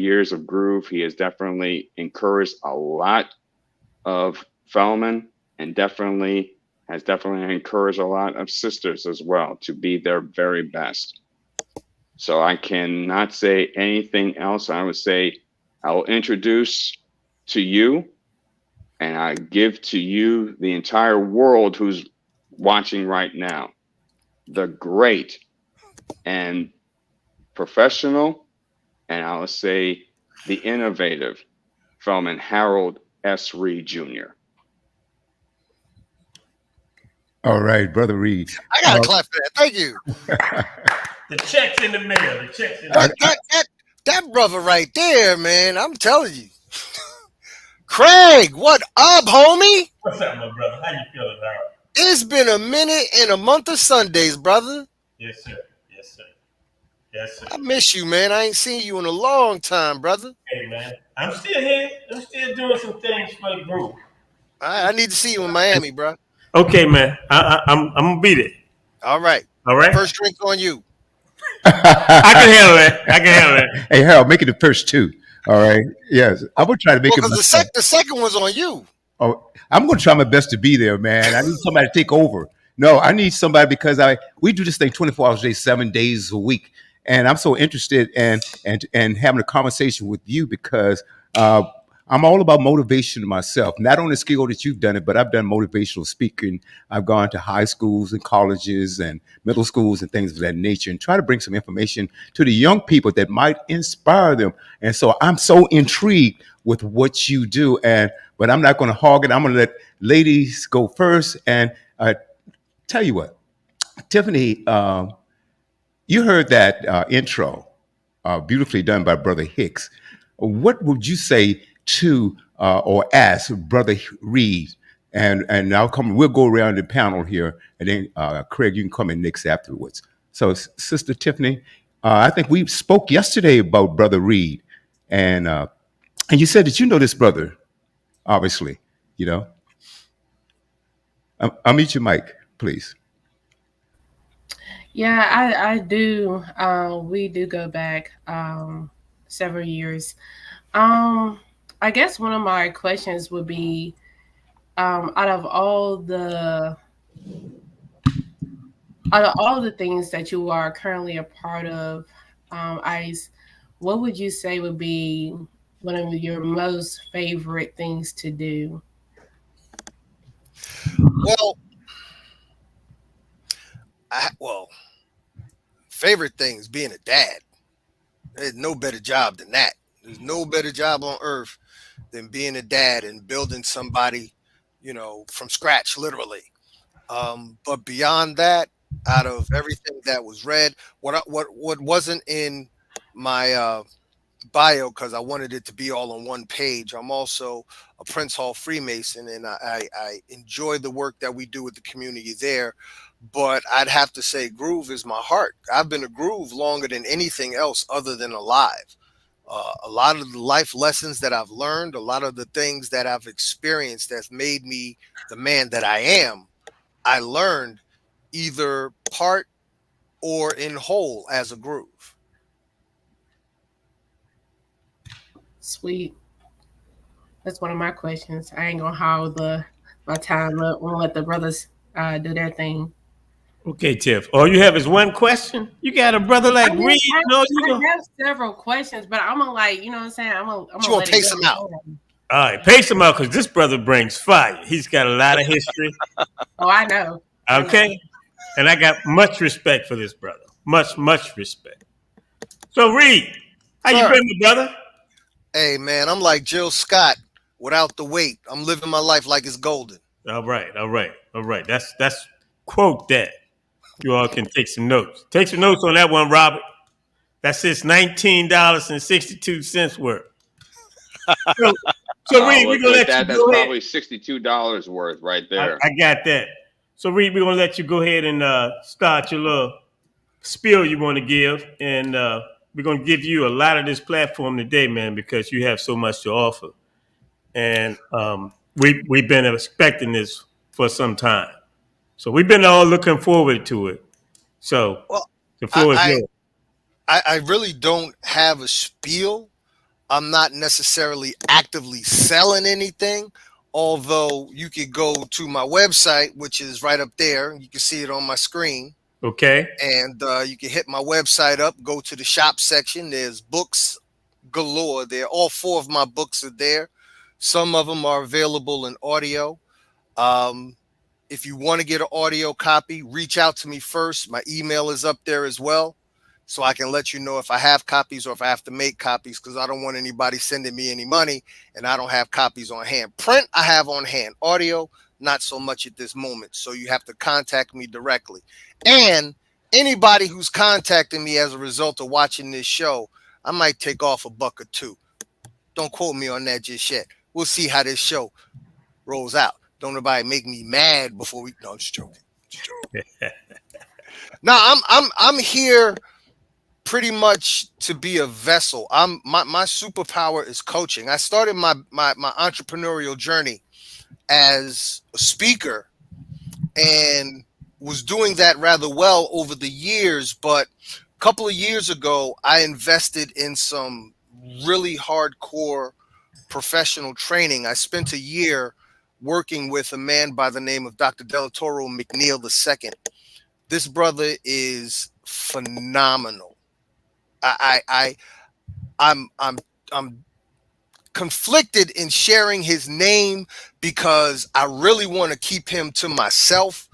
years of Groove. He has definitely encouraged a lot of Fellman, and definitely encouraged a lot of sisters as well to be their very best. So I cannot say anything else. I would say I will introduce to you, and I give to you the entire world who's watching right now, the great and professional, and I would say the innovative Fellman Harold S. Reed Jr. All right, Brother Reed. I got to clap for that. Thank you. The check's in the mail. The check's in the That, mail. that brother right there, man. I'm telling you. Craig, what up, homie? What's up, my brother? How you feeling, Harold? It's been a minute and a month of Sundays, brother. Yes, sir. Yes, sir. Yes, sir. I miss you, man. I ain't seen you in a long time, brother. Hey, man. I'm still here. I'm still doing some things for the group. I need to see you in Miami, bro. Okay, man. I'm gonna beat it. All right. All right. First drink on you. I can handle that. I can handle that. Hey, Harold, make it the first two. All right. Yes, I would try to make it. Because the second one's on you. Oh, I'm going to try my best to be there, man. I need somebody to take over. No, I need somebody because we do this thing 24 hours a day, 7 days a week, and I'm so interested in having a conversation with you because I'm all about motivation myself. Not on the scale that you've done it, but I've done motivational speaking. I've gone to high schools and colleges and middle schools and things of that nature and try to bring some information to the young people that might inspire them. And so I'm so intrigued with what you do. But I'm not going to hog it. I'm going to let ladies go first. And tell you what, Tiffany, you heard that intro, beautifully done by Brother Hicks. What would you say to or ask Brother Reed? And we'll go around the panel here, and then Craig, you can come in next afterwards. So, Sister Tiffany, I think we spoke yesterday about Brother Reed, and you said that you know this brother, obviously, you know. I'll mute your mic, please. Yeah, I do. We do go back several years. I guess one of my questions would be, out of all the things that you are currently a part of, ICE, what would you say would be one of your most favorite things to do? Well, favorite things being a dad. There's no better job than that. There's no better job on earth than being a dad and building somebody, from scratch, literally. But beyond that, out of everything that was read, what wasn't in my bio, because I wanted it to be all on one page, I'm also a Prince Hall Freemason, and I enjoy the work that we do with the community there. But I'd have to say Groove is my heart. I've been a Groove longer than anything else other than alive. A lot of the life lessons that I've learned, a lot of the things that I've experienced that's made me the man that I am, I learned either part or in whole as a Groove. Sweet. That's one of my questions. I ain't gonna hog my time up. We'll let the brothers do their thing. Okay, Tiff. All you have is one question? You got a brother like Reed? I have several questions, but I'm gonna you know what I'm saying? I'm gonna pace them out. All right, pace him out because this brother brings fire. He's got a lot of history. Oh, I know. Okay? And I got much respect for this brother. Much respect. So, Reed, how you been, my brother? Hey, man, I'm like Jill Scott without the weight. I'm living my life like it's golden. All right. That's quote that. You all can take some notes. Take some notes on that one, Robert. That's his $19.62 worth. So Reed, we're gonna let you go That's probably $62 worth right there. I got that. So Reed, we're gonna let you go ahead and start your little spiel you want to give, and we're gonna give you a lot of this platform today, man, because you have so much to offer, and we've been expecting this for some time. So we've been all looking forward to it. So the floor is yours. I really don't have a spiel. I'm not necessarily actively selling anything, although you could go to my website, which is right up there. You can see it on my screen. Okay. And you can hit my website up, go to the shop section. There's books galore there. All four of my books are there. Some of them are available in audio. Um, if you want to get an audio copy, reach out to me first. My email is up there as well. So I can let you know if I have copies or if I have to make copies, because I don't want anybody sending me any money and I don't have copies on hand. Print, I have on hand. Audio, not so much at this moment. So you have to contact me directly. And anybody who's contacting me as a result of watching this show, I might take off $1 or $2. Don't quote me on that just yet. We'll see how this show rolls out. Don't nobody make me mad before we. No, I'm just joking. Now I'm here pretty much to be a vessel. My superpower is coaching. I started my entrepreneurial journey as a speaker and was doing that rather well over the years. But a couple of years ago, I invested in some really hardcore professional training. I spent a year working with a man by the name of Dr. Delatoro McNeil II. This brother is phenomenal. I'm conflicted in sharing his name because I really want to keep him to myself.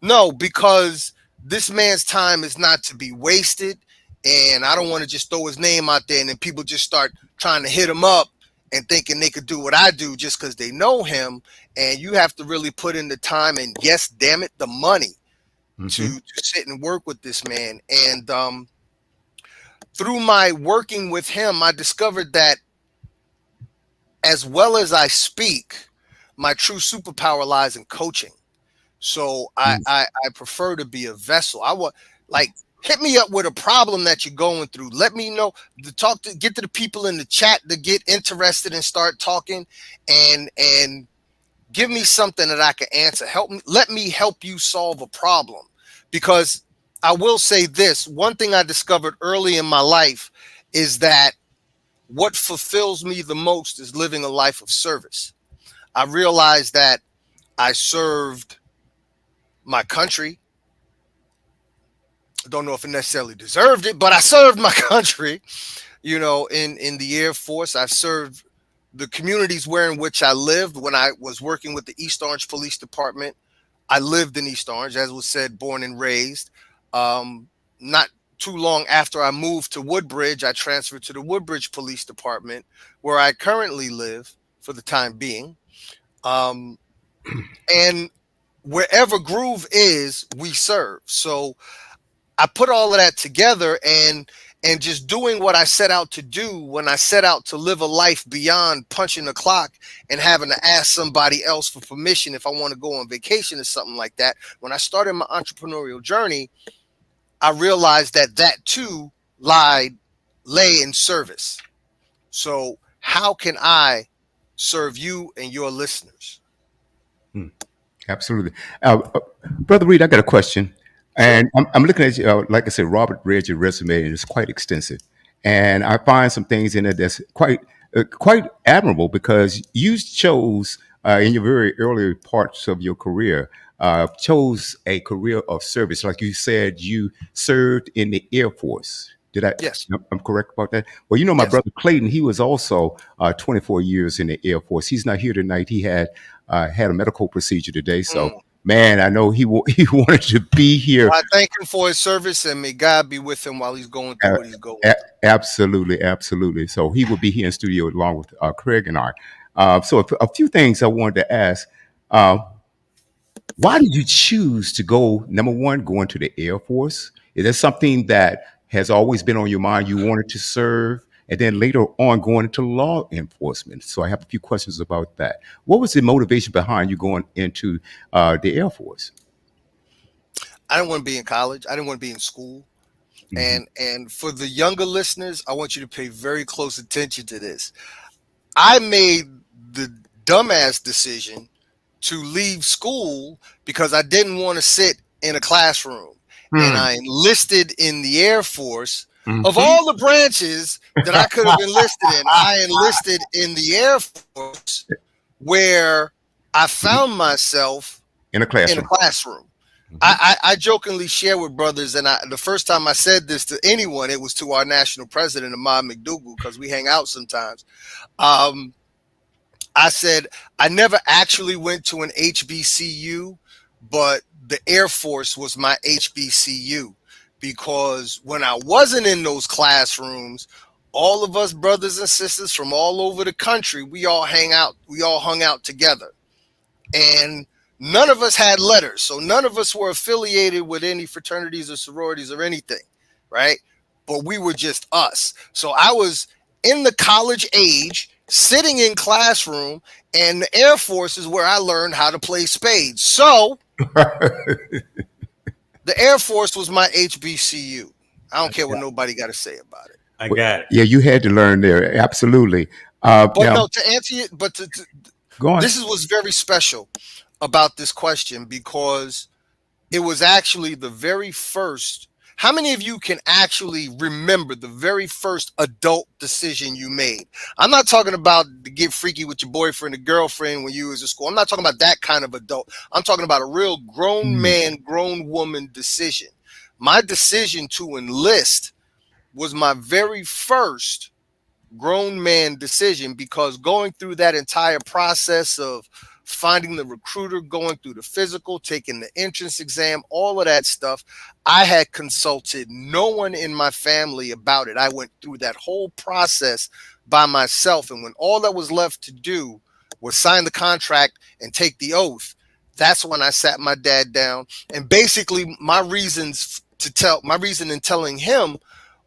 No, because this man's time is not to be wasted, and I don't want to just throw his name out there and then people just start trying to hit him up and thinking they could do what I do just because they know him. And you have to really put in the time and, yes, damn it, the money to sit and work with this man. And through my working with him, I discovered that as well as I speak, my true superpower lies in coaching. So I prefer to be a vessel. I want, like, hit me up with a problem that you're going through. Let me know. Get to the people in the chat to get interested and start talking, and give me something that I can answer. Let me help you solve a problem. Because I will say this, one thing I discovered early in my life is that what fulfills me the most is living a life of service. I realized that I served my country. I don't know if it necessarily deserved it, but I served my country, in the Air Force. I've served the communities in which I lived. When I was working with the East Orange Police Department, I lived in East Orange, as was said, born and raised. Not too long after I moved to Woodbridge, I transferred to the Woodbridge Police Department, where I currently live for the time being. And wherever Groove is, we serve. So I put all of that together and just doing what I set out to do when I set out to live a life beyond punching the clock and having to ask somebody else for permission if I want to go on vacation or something like that. When I started my entrepreneurial journey, I realized that too lay in service. So how can I serve you and your listeners? Absolutely. Brother Reed, I got a question. And I'm looking at you, like I said, Robert read your resume and it's quite extensive. And I find some things in it that's quite admirable because you chose in your very early parts of your career, chose a career of service. Like you said, you served in the Air Force. Yes. I'm correct about that? Well, my Yes. brother Clayton, he was also 24 years in the Air Force. He's not here tonight. He had a medical procedure today. So, man, I know he he wanted to be here. Well, I thank him for his service, and may God be with him while he's going through what he's going through. Absolutely, absolutely. So he will be here in studio along with Craig and I. So a few things I wanted to ask. Why did you choose to go, number one, go into the Air Force? Is that something that has always been on your mind? You wanted to serve, and then later on going into law enforcement. So I have a few questions about that. What was the motivation behind you going into the Air Force? I didn't want to be in college. I didn't want to be in school. And for the younger listeners, I want you to pay very close attention to this. I made the dumbass decision to leave school because I didn't want to sit in a classroom. And I enlisted in the Air Force Of all the branches that I could have enlisted in, I enlisted in the Air Force, where I found myself In a in a classroom. classroom. I jokingly share with brothers, and the first time I said this to anyone, it was to our national president, Ahmad McDougal, because we hang out sometimes. I said, I never actually went to an HBCU, but the Air Force was my HBCU, because when I wasn't in those classrooms, all of us brothers and sisters from all over the country, we all hung out together. And none of us had letters, so none of us were affiliated with any fraternities or sororities or anything, right? But we were just us. So I was in the college age, sitting in classroom, and the Air Force is where I learned how to play spades. So the Air Force was my HBCU. I don't care what nobody got to say about it. I got it. Yeah, you had to learn there. Absolutely. But Now, no, to answer it, but go on. this is what's very special about this question, because it was actually the very first. How many of you can actually remember the very first adult decision you made? I'm not talking about to get freaky with your boyfriend or girlfriend when you was in school. I'm not talking about that kind of adult. I'm talking about a real grown man, grown woman decision. My decision to enlist was my very first grown man decision, because going through that entire process of finding the recruiter, going through the physical, taking the entrance exam, all of that stuff, I had consulted no one in my family about it. I went through that whole process by myself. And when all that was left to do was sign the contract and take the oath, that's when I sat my dad down. And basically my reason in telling him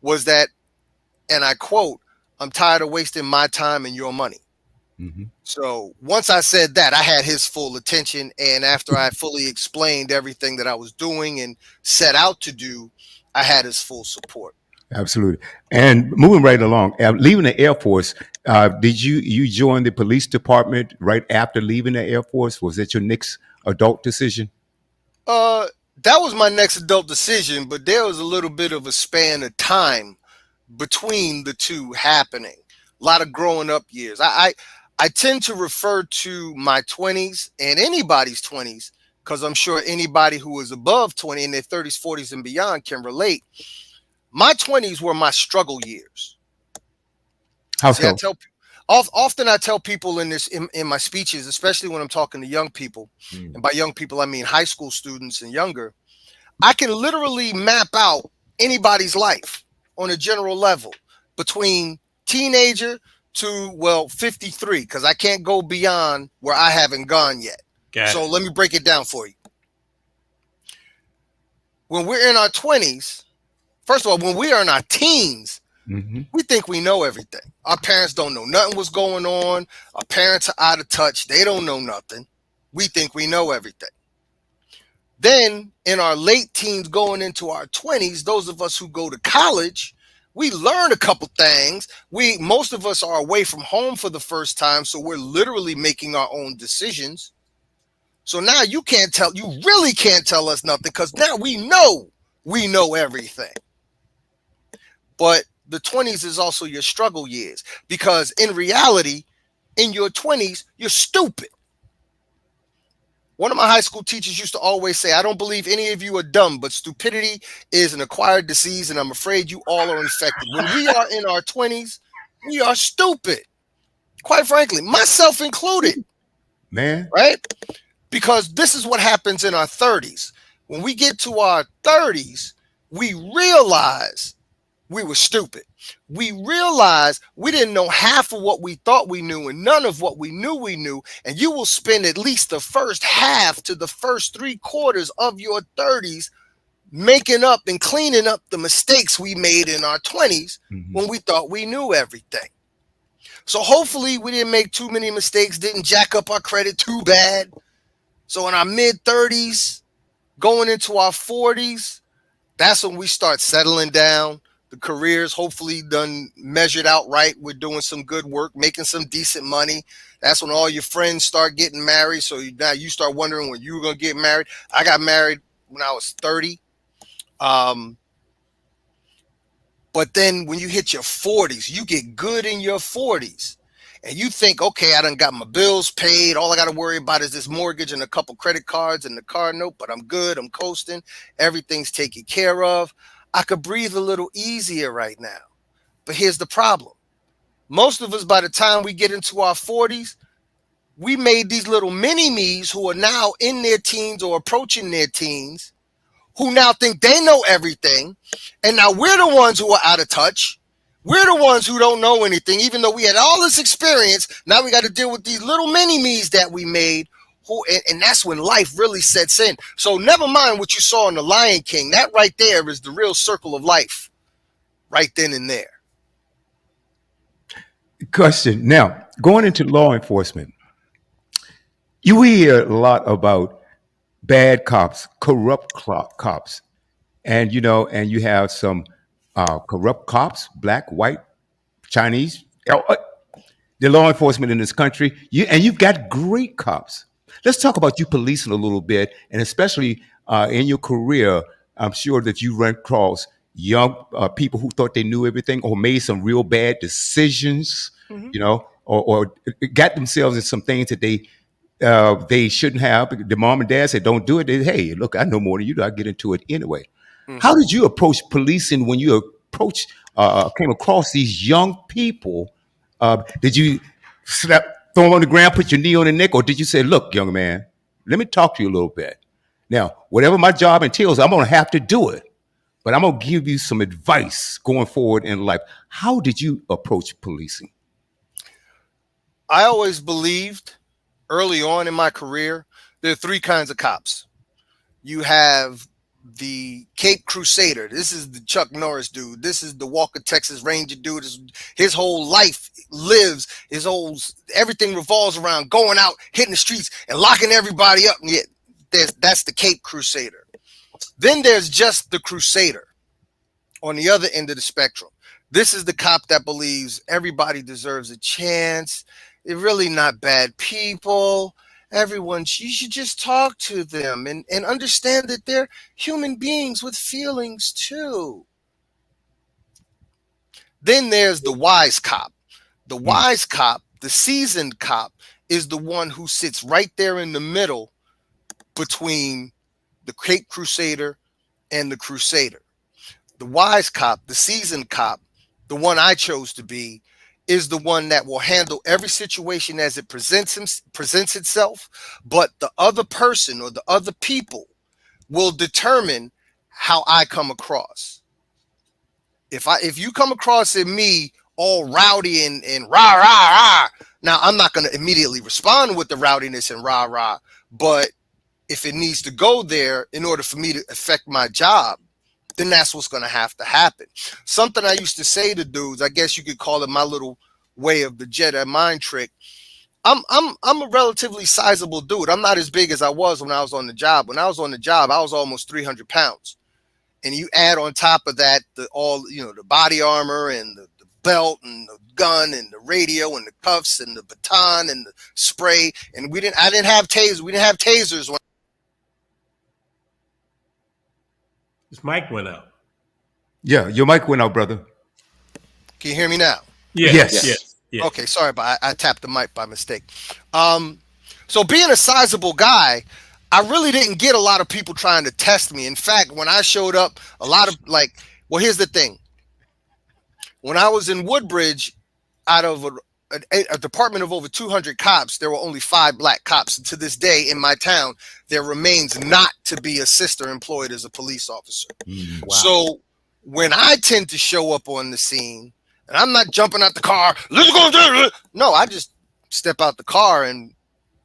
was that, and I quote, "I'm tired of wasting my time and your money." So once I said that, I had his full attention. And after I fully explained everything that I was doing and set out to do, I had his full support. Absolutely. And moving right along, leaving the Air Force, did you join the police department right after leaving the Air Force? Was that your next adult decision? That was my next adult decision, but there was a little bit of a span of time between the two happening. A lot of growing up years. I tend to refer to my 20s and anybody's 20s, because I'm sure anybody who is above 20 in their 30s, 40s, and beyond can relate. My 20s were my struggle years. How See, so? often I tell people in my speeches, especially when I'm talking to young people, and by young people I mean high school students and younger, I can literally map out anybody's life on a general level between teenager to 53, because I can't go beyond where I haven't gone yet. So let me break it down for you. When we're in our 20s, first of all, when we are in our teens, we think we know everything. Our parents don't know nothing what's going on. Our parents are out of touch. They don't know nothing. We think we know everything. Then in our late teens going into our 20s, those of us who go to college, we learn a couple things. Most of us are away from home for the first time, so we're literally making our own decisions. So now you really can't tell us nothing, because now we know everything. But the 20s is also your struggle years, because in reality, in your 20s, you're stupid. One of my high school teachers used to always say, "I don't believe any of you are dumb, but stupidity is an acquired disease, and I'm afraid you all are infected." When we are in our 20s, we are stupid. Quite frankly, myself included. Man. Right? Because this is what happens in our 30s. When we get to our 30s, we realize we were stupid. We realized we didn't know half of what we thought we knew, and none of what we knew. And you will spend at least the first half to the first 3/4 of your 30s making up and cleaning up the mistakes we made in our 20s when we thought we knew everything. So hopefully we didn't make too many mistakes, didn't jack up our credit too bad. So in our mid-30s, going into our 40s, that's when we start settling down. The careers hopefully done measured out right. We're doing some good work, making some decent money. That's when all your friends start getting married. So now you start wondering when you were going to get married. I got married when I was 30. But then when you hit your 40s, you get good in your 40s. And you think, okay, I done got my bills paid. All I got to worry about is this mortgage and a couple credit cards and the car note, but I'm good. I'm coasting. Everything's taken care of. I could breathe a little easier right now. But here's the problem. Most of us, by the time we get into our 40s, we made these little mini me's who are now in their teens or approaching their teens, who now think they know everything. And now we're the ones who are out of touch. We're the ones who don't know anything, even though we had all this experience. Now we got to deal with these little mini me's that we made. And that's when life really sets in. So never mind what you saw in The Lion King. That right there is the real circle of life, right then and there. Question. Now, going into law enforcement, you hear a lot about bad cops, corrupt cops, and and you have some corrupt cops, black, white, Chinese, the law enforcement in this country. You've got great cops. Let's talk about you policing a little bit, and especially in your career, I'm sure that you run across young people who thought they knew everything or made some real bad decisions, or got themselves in some things that they shouldn't have. The mom and dad said, "Don't do it." They, hey, look, I know more than you do. I get into it anyway. How did you approach policing when you came across these young people? Did you throw them on the ground, put your knee on the neck, or did you say, "Look, young man, let me talk to you a little bit. Now, whatever my job entails, I'm going to have to do it, but I'm going to give you some advice going forward in life." How did you approach policing? I always believed early on in my career, there are three kinds of cops. You have the Cape Crusader. This is the Chuck Norris dude. This is the Walker, Texas Ranger dude. His whole life lives, everything revolves around going out, hitting the streets, and locking everybody up. And yet, that's the Cape Crusader. Then there's just the Crusader on the other end of the spectrum. This is the cop that believes everybody deserves a chance. They're really not bad people. Everyone, you should just talk to them and understand that they're human beings with feelings too. Then there's the wise cop. The wise cop, the seasoned cop, is the one who sits right there in the middle between the Cape Crusader and the Crusader. The wise cop, the seasoned cop, the one I chose to be, is the one that will handle every situation as it presents itself, but the other person or the other people will determine how I come across. If you come across in me all rowdy and rah rah rah, now I'm not going to immediately respond with the rowdiness and rah rah, but if it needs to go there in order for me to affect my job, then that's what's going to have to happen. Something I used to say to dudes, I guess you could call it my little way of the Jedi mind trick. I'm a relatively sizable dude. I'm not as big as I was when I was on the job. When I was on the job, I was almost 300 pounds. And you add on top of that the body armor and the belt and the gun and the radio and the cuffs and the baton and the spray. And I didn't have tasers. We didn't have tasers when His mic went out. Yeah, your mic went out, brother. Can you hear me now? Yes. Okay, sorry, but I tapped the mic by mistake. So being a sizable guy, I really didn't get a lot of people trying to test me. In fact, when I showed up, here's the thing. When I was in Woodbridge, out of a department of over 200 cops, there were only 5 black cops. And to this day in my town, there remains not to be a sister employed as a police officer. Wow. So when I tend to show up on the scene, and I'm not jumping out the car, let's go. No, I just step out the car and,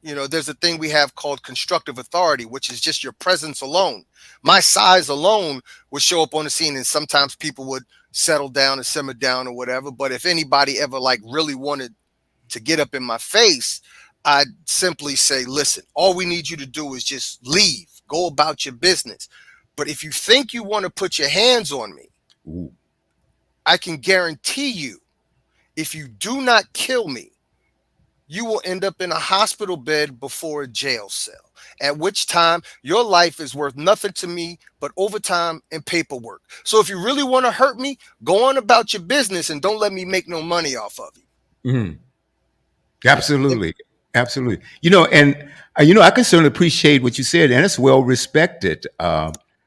there's a thing we have called constructive authority, which is just your presence alone. My size alone would show up on the scene, and sometimes people would settle down and simmer down or whatever. But if anybody ever really wanted to get up in my face, I'd simply say, listen, all we need you to do is just leave, go about your business. But if you think you want to put your hands on me, ooh, I can guarantee you, if you do not kill me, you will end up in a hospital bed before a jail cell, at which time your life is worth nothing to me but overtime and paperwork. So if you really want to hurt me, go on about your business and don't let me make no money off of you. Mhm. And Absolutely, absolutely. I can certainly appreciate what you said, and it's well respected.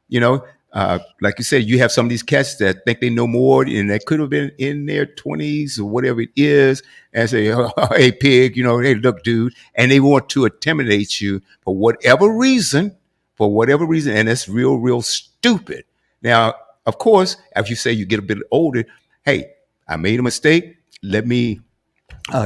You know, like you said, you have some of these cats that think they know more, and they could have been in their 20s or whatever it is, and say, oh, "Hey, pig," "Hey, look, dude," and they want to intimidate you for whatever reason, and it's real, real stupid. Now, of course, as you say, you get a bit older. Hey, I made a mistake. Let me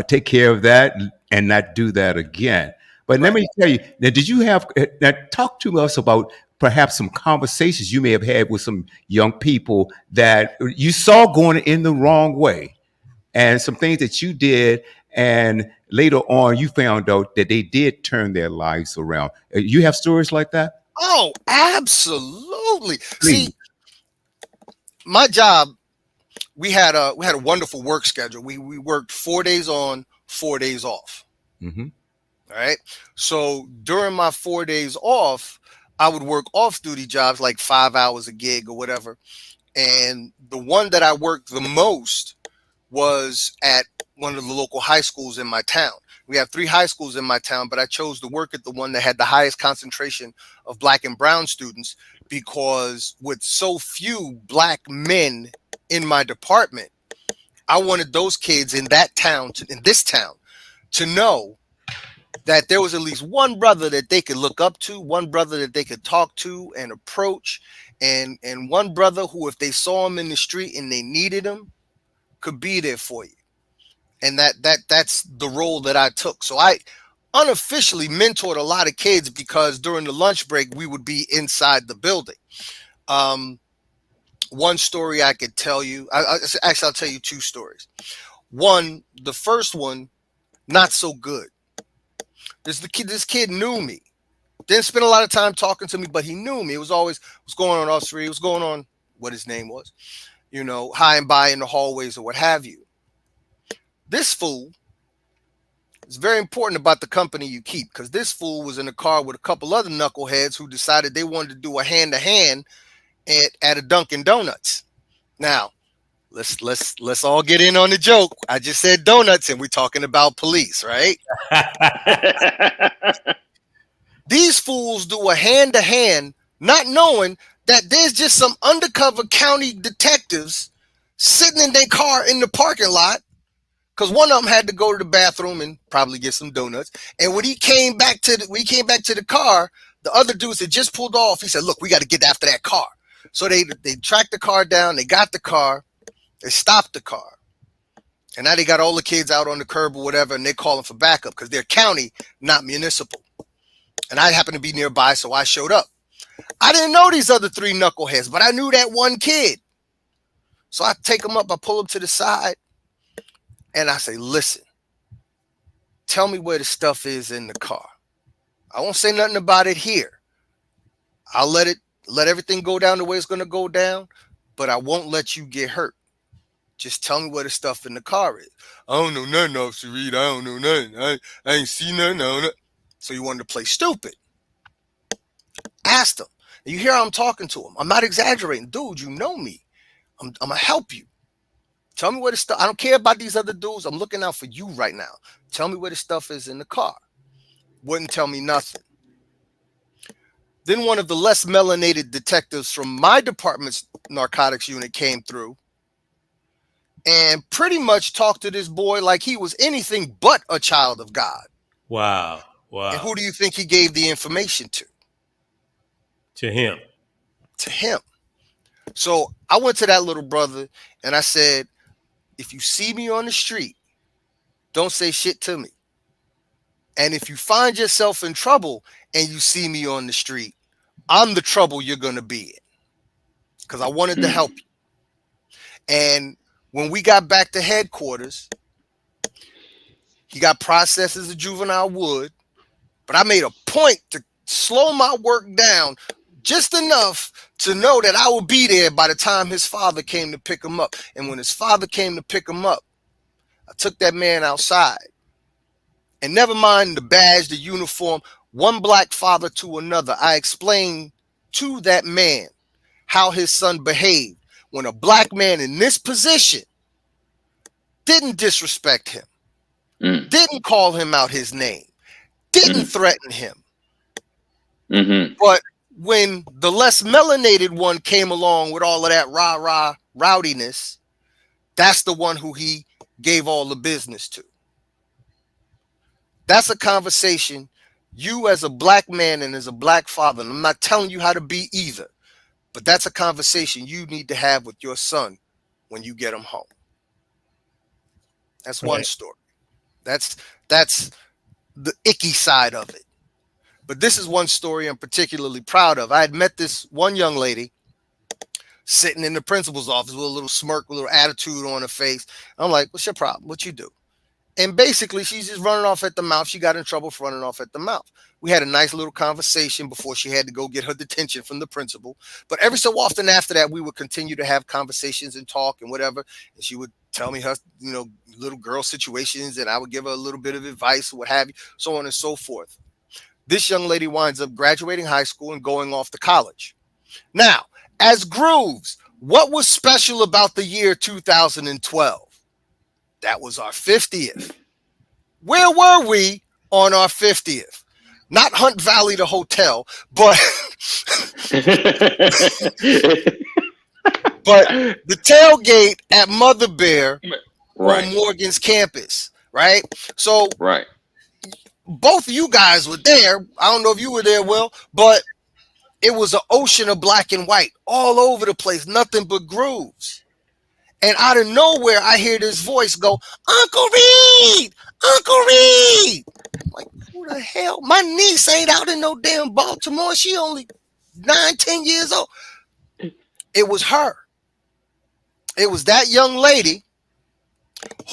take care of that and not do that again. But let right. me tell you, now, did you have, now talk to us about perhaps some conversations you may have had with some young people that you saw going in the wrong way and some things that you did. And later on, you found out that they did turn their lives around. You have stories like that? Oh, absolutely. Please. See, my job, we had a wonderful work schedule. We worked 4 days on, 4 days off. Mm-hmm. All right. So during my 4 days off, I would work off duty jobs like 5 hours a gig or whatever. And the one that I worked the most was at one of the local high schools in my town. We have three high schools in my town, but I chose to work at the one that had the highest concentration of black and brown students because with so few black men in my department, I wanted those kids in that town, in this town, to know that there was at least one brother that they could look up to, one brother that they could talk to and approach, and one brother who, if they saw him in the street and they needed him, could be there for you. And that's the role that I took. So I unofficially mentored a lot of kids because during the lunch break we would be inside the building. Um, One story I could tell you. Actually, I'll tell you two stories. One, the first one, not so good. This kid knew me. Didn't spend a lot of time talking to me, but he knew me. It was always what's going on, Osprey. What's going on? What his name was, high and by in the hallways or what have you. This fool is very important about the company you keep because this fool was in a car with a couple other knuckleheads who decided they wanted to do a hand to hand at a Dunkin' Donuts. Now, let's all get in on the joke. I just said donuts, and we're talking about police, right? These fools do a hand to hand, not knowing that there's just some undercover county detectives sitting in their car in the parking lot because one of them had to go to the bathroom and probably get some donuts. And when he came back to the car, the other dudes had just pulled off. He said, "Look, we got to get after that car." So they tracked the car down. They got the car. They stopped the car. And now they got all the kids out on the curb or whatever, and they're calling for backup because they're county, not municipal. And I happened to be nearby, so I showed up. I didn't know these other three knuckleheads, but I knew that one kid. So I take him up, I pull him to the side, and I say, "Listen, tell me where the stuff is in the car. I won't say nothing about it here. I'll let everything go down the way it's going to go down, but I won't let you get hurt. Just tell me where the stuff in the car is." "I don't know nothing, Officer Reed. I don't know nothing. I ain't seen nothing on it." So you wanted to play stupid. Asked him. And you hear how I'm talking to him. I'm not exaggerating. "Dude, you know me. I'm going to help you. Tell me where the stuff, I don't care about these other dudes. I'm looking out for you right now. Tell me where the stuff is in the car." Wouldn't tell me nothing. Then one of the less melanated detectives from my department's narcotics unit came through and pretty much talked to this boy like he was anything but a child of God. Wow. And Wow. who do you think he gave the information to? To him. To him. So I went to that little brother and I said, "If you see me on the street, don't say shit to me. And if you find yourself in trouble and you see me on the street, I'm the trouble you're going to be in." Because I wanted to help you. And when we got back to headquarters, he got processed as a juvenile would, but I made a point to slow my work down just enough to know that I would be there by the time his father came to pick him up. And when his father came to pick him up, I took that man outside And never mind the badge, the uniform, one black father to another, I explained to that man how his son behaved when a black man in this position didn't disrespect him, Mm. didn't call him out his name, didn't threaten him. Mm-hmm. But when the less melanated one came along with all of that rah-rah rowdiness, that's the one who he gave all the business to. That's a conversation you as a black man and as a black father, and I'm not telling you how to be either, but that's a conversation you need to have with your son when you get him home. That's one story. That's the icky side of it. But this is one story I'm particularly proud of. I had met this one young lady sitting in the principal's office with a little smirk, with a little attitude on her face. I'm like, what's your problem? What you do? And basically, she's just running off at the mouth. She got in trouble for running off at the mouth. We had a nice little conversation before she had to go get her detention from the principal. But every so often after that, we would continue to have conversations and talk and whatever. And she would tell me her, little girl situations, and I would give her a little bit of advice or what have you, so on and so forth. This young lady winds up graduating high school and going off to college. Now, as Grooves, what was special about the year 2012? That was our 50th. Where were we on our 50th? Not Hunt Valley, the hotel, but the tailgate at Mother Bear on Morgan's campus, right? So both of you guys were there. I don't know if you were there, Will, but it was an ocean of black and white all over the place, nothing but grooves. And out of nowhere, I hear this voice go, Uncle Reed, Uncle Reed. I'm like, who the hell? My niece ain't out in no damn Baltimore. She only 9-10 years old. It was her. It was that young lady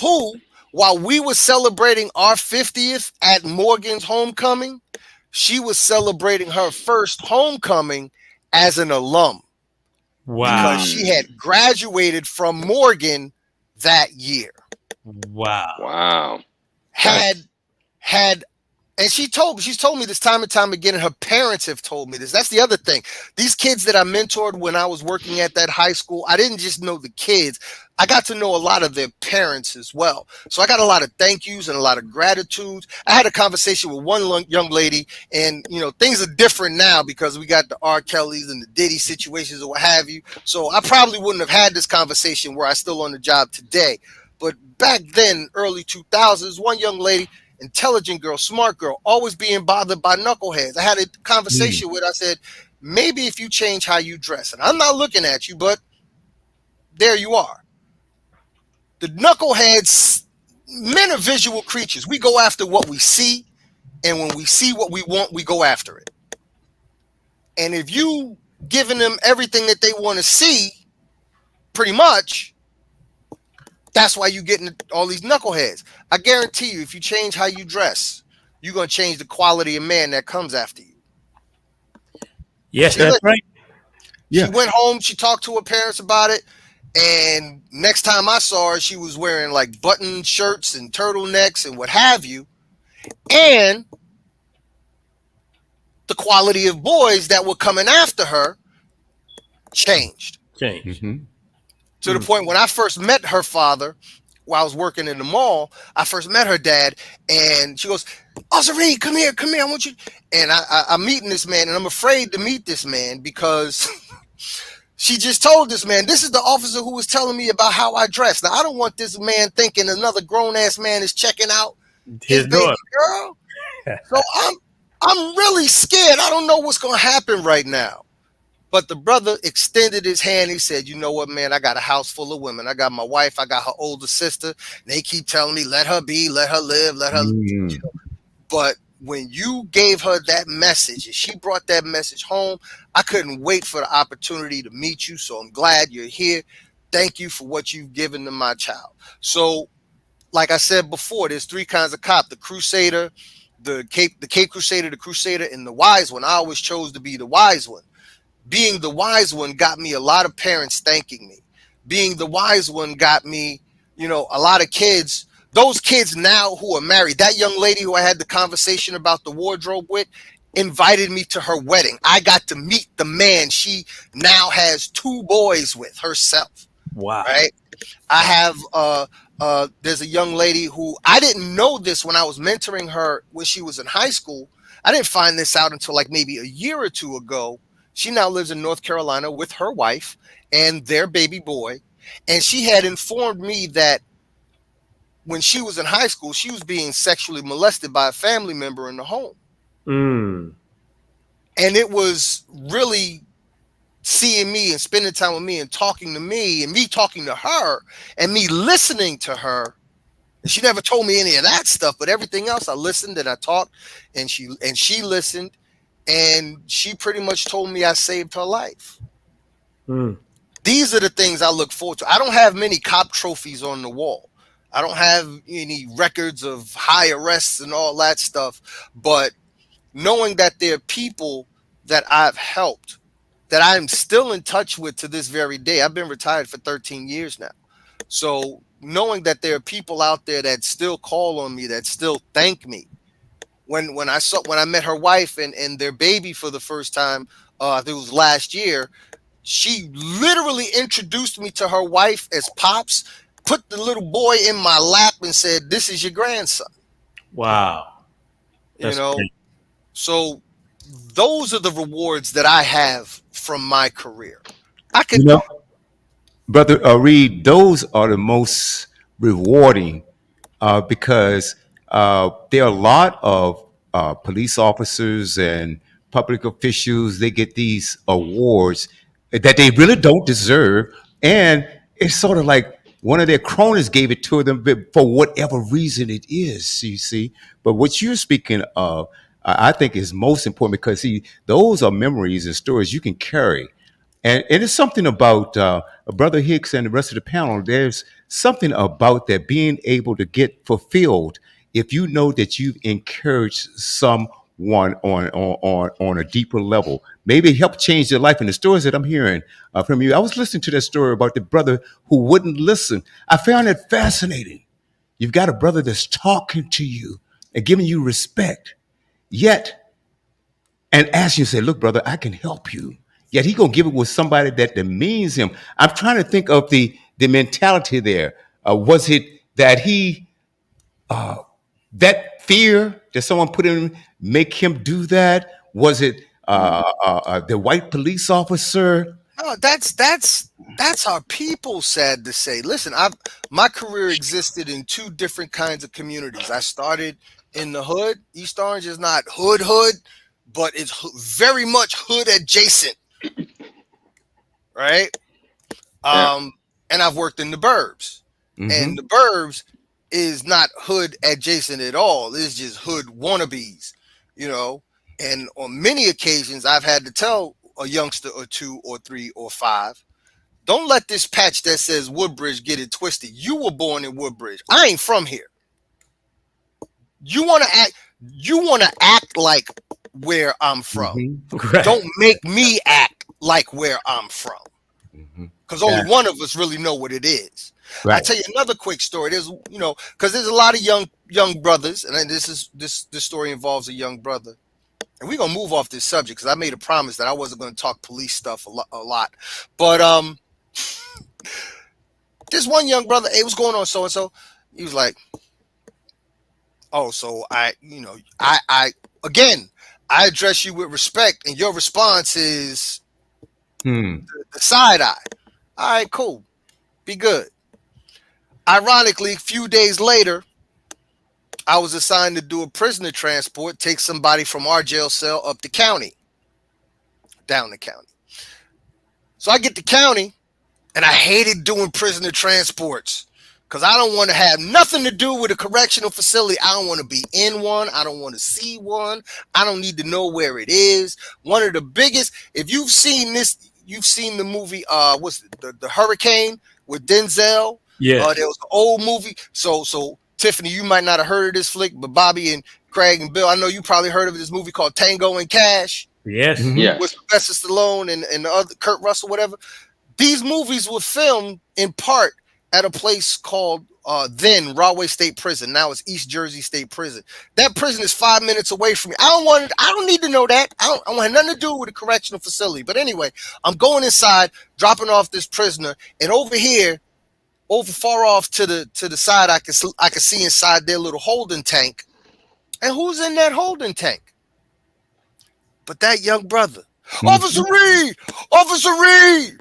who, while we were celebrating our 50th at Morgan's homecoming, she was celebrating her first homecoming as an alum. Wow. Because she had graduated from Morgan that year. Wow. And she's told me this time and time again, and her parents have told me this. That's the other thing. These kids that I mentored when I was working at that high school, I didn't just know the kids. I got to know a lot of their parents as well. So I got a lot of thank yous and a lot of gratitudes. I had a conversation with one young lady, and things are different now because we got the R. Kellys and the Diddy situations or what have you. So I probably wouldn't have had this conversation where I'm still on the job today. But back then, early 2000s, one young lady, intelligent girl, smart girl, always being bothered by knuckleheads. I had a conversation with her. I said, maybe if you change how you dress, and I'm not looking at you, but there you are. The knuckleheads, men are visual creatures. We go after what we see, and when we see what we want, we go after it. And if you giving them everything that they want to see, pretty much, that's why you're getting all these knuckleheads. I guarantee you, if you change how you dress, you're going to change the quality of man that comes after you. Yes, that's right. She went home. She talked to her parents about it. And next time I saw her, she was wearing like button shirts and turtlenecks and what have you. And the quality of boys that were coming after her changed. Mm-hmm. To the point when I first met her father, while I was working in the mall, I first met her dad, and she goes, Officer Reed, come here, I want you. And I'm meeting this man, and I'm afraid to meet this man because she just told this man, this is the officer who was telling me about how I dress. Now, I don't want this man thinking another grown-ass man is checking out his baby girl. So I'm really scared. I don't know what's going to happen right now. But the brother extended his hand. He said, you know what, man, I got a house full of women. I got my wife. I got her older sister. They keep telling me, let her be, let her live, let her live. But when you gave her that message and she brought that message home, I couldn't wait for the opportunity to meet you. So I'm glad you're here. Thank you for what you've given to my child. So like I said before, there's three kinds of cop: the Crusader, the Cape Crusader, the Crusader, and the wise one. I always chose to be the wise one. Being the wise one got me a lot of parents thanking me. Being the wise one got me, a lot of kids Those kids now who are married, that young lady who I had the conversation about the wardrobe with, invited me to her wedding. I got to meet the man she now has 2 boys with herself. Wow. Right? I have there's a young lady who I didn't know this when I was mentoring her when she was in high school. I didn't find this out until like maybe a year or two ago. She now lives in North Carolina with her wife and their baby boy. And she had informed me that when she was in high school, she was being sexually molested by a family member in the home. Mm. And it was really seeing me and spending time with me and talking to me and me talking to her and me listening to her. And she never told me any of that stuff, but everything else I listened and I talked, and she listened, and she pretty much told me I saved her life. Mm. These are the things I look forward to. I don't have many cop trophies on the wall. I don't have any records of high arrests and all that stuff, but knowing that there are people that I've helped, that I'm still in touch with to this very day. I've been retired for 13 years now. So knowing that there are people out there that still call on me, that still thank me. When I met her wife and their baby for the first time, I think it was last year, she literally introduced me to her wife as Pops, put the little boy in my lap and said, "This is your grandson." Wow. You That's know, great. so those are the rewards that I have from my career. I could, You know, Brother Reed, those are the most rewarding because there are a lot of police officers and public officials. They get these awards that they really don't deserve, and it's sort of like one of their cronies gave it to them for whatever reason it is. You see, but what you're speaking of, I think, is most important because see, those are memories and stories you can carry. And it's something about Brother Hicks and the rest of the panel. There's something about that being able to get fulfilled if you know that you've encouraged someone on a deeper level. Maybe help change their life. And the stories that I'm hearing from you, I was listening to that story about the brother who wouldn't listen. I found it fascinating. You've got a brother that's talking to you and giving you respect, yet and ask you, say, look, brother, I can help you. Yet he gonna give it with somebody that demeans him. I'm trying to think of the mentality there. Was it that he that fear that someone put in him make him do that? Was it the white police officer? no, that's our people, sad to say. Listen, my career existed in 2 different kinds of communities. I started in the hood. East Orange is not hood, but it's very much hood adjacent, right? Yeah. And I've worked in the burbs. Mm-hmm. And the burbs is not hood adjacent at all. It's just hood wannabes, you know. And on many occasions, I've had to tell a youngster or 2 or 3 or 5, don't let this patch that says Woodbridge get it twisted. You were born in Woodbridge. I ain't from here. You want to act. You want to act like where I'm from. Mm-hmm. Right. Don't make me act like where I'm from. Mm-hmm. Because only one of us really know what it is. Right. I tell you another quick story. There's, because there's a lot of young brothers, and this story involves a young brother. And we're gonna move off this subject because I made a promise that I wasn't gonna talk police stuff a lot. But this one young brother, hey, what's going on, so and so? He was like, oh, so I again, I address you with respect, and your response is Hmm. the side eye. All right, cool, be good. Ironically, a few days later, I was assigned to do a prisoner transport, take somebody from our jail cell up the county, down the county. So I get to county, and I hated doing prisoner transports because I don't want to have nothing to do with a correctional facility. I don't want to be in one. I don't want to see one. I don't need to know where it is. One of the biggest, if you've seen this, you've seen the movie, what's it, the Hurricane with Denzel. Yes. There was an old movie. So Tiffany, you might not have heard of this flick, but Bobby and Craig and Bill, I know you probably heard of this movie called Tango and Cash. Yes. Mhm. Yes. With Sylvester Stallone and the other Kurt Russell, whatever. These movies were filmed in part at a place called then Rahway State Prison. Now it's East Jersey State Prison. That prison is 5 minutes away from me. I don't need to know that. I don't want nothing to do with a correctional facility. But anyway, I'm going inside, dropping off this prisoner, and over here, over far off to the side, I can see inside their little holding tank. And who's in that holding tank? But that young brother, Officer Reed, Officer Reed.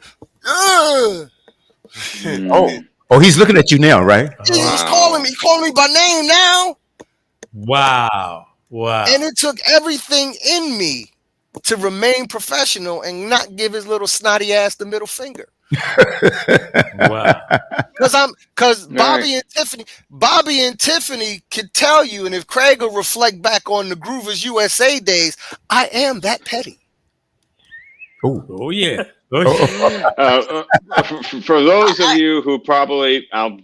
Oh, he's looking at you now, right? He's calling me by name now. Wow. And it took everything in me to remain professional and not give his little snotty ass the middle finger. Wow. Because Bobby and Tiffany can tell you, and if Craig will reflect back on the Groovers USA days, I am that petty. Oh yeah. For those of you who probably, I'll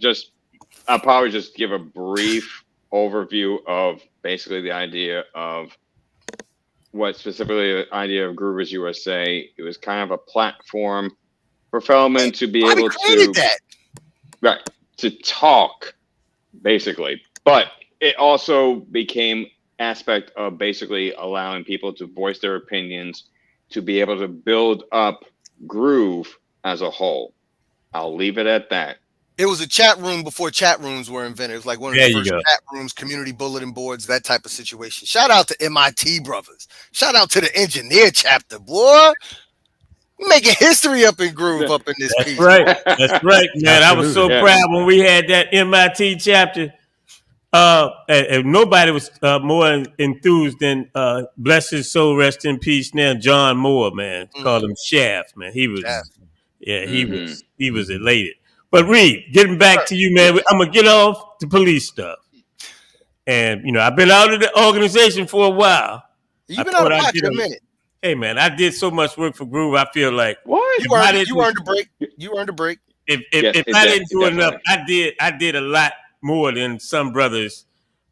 probably just give a brief overview of basically the idea of what specifically the idea of Groovers USA. It was kind of a platform for Feldman to be able to talk, basically, but it also became aspect of basically allowing people to voice their opinions, to be able to build up Groove as a whole. I'll leave it at that. It was a chat room before chat rooms were invented. It was like one of the first chat rooms, community bulletin boards, that type of situation. Shout out to MIT brothers. Shout out to the engineer chapter, boy. Making history up in Groove up in this piece. That's right, man. I was so proud when we had that MIT chapter. And nobody was more enthused than bless his soul, rest in peace now, John Moore, man. Called him Shaft, man. He was he was elated. But Reed, getting back to you, man, I'm gonna get off the police stuff. And I've been out of the organization for a while. You've been out of pocket a minute. Hey man, I did so much work for Groove. I feel like you earned a break. You earned a break. If I didn't do enough, I did a lot more than some brothers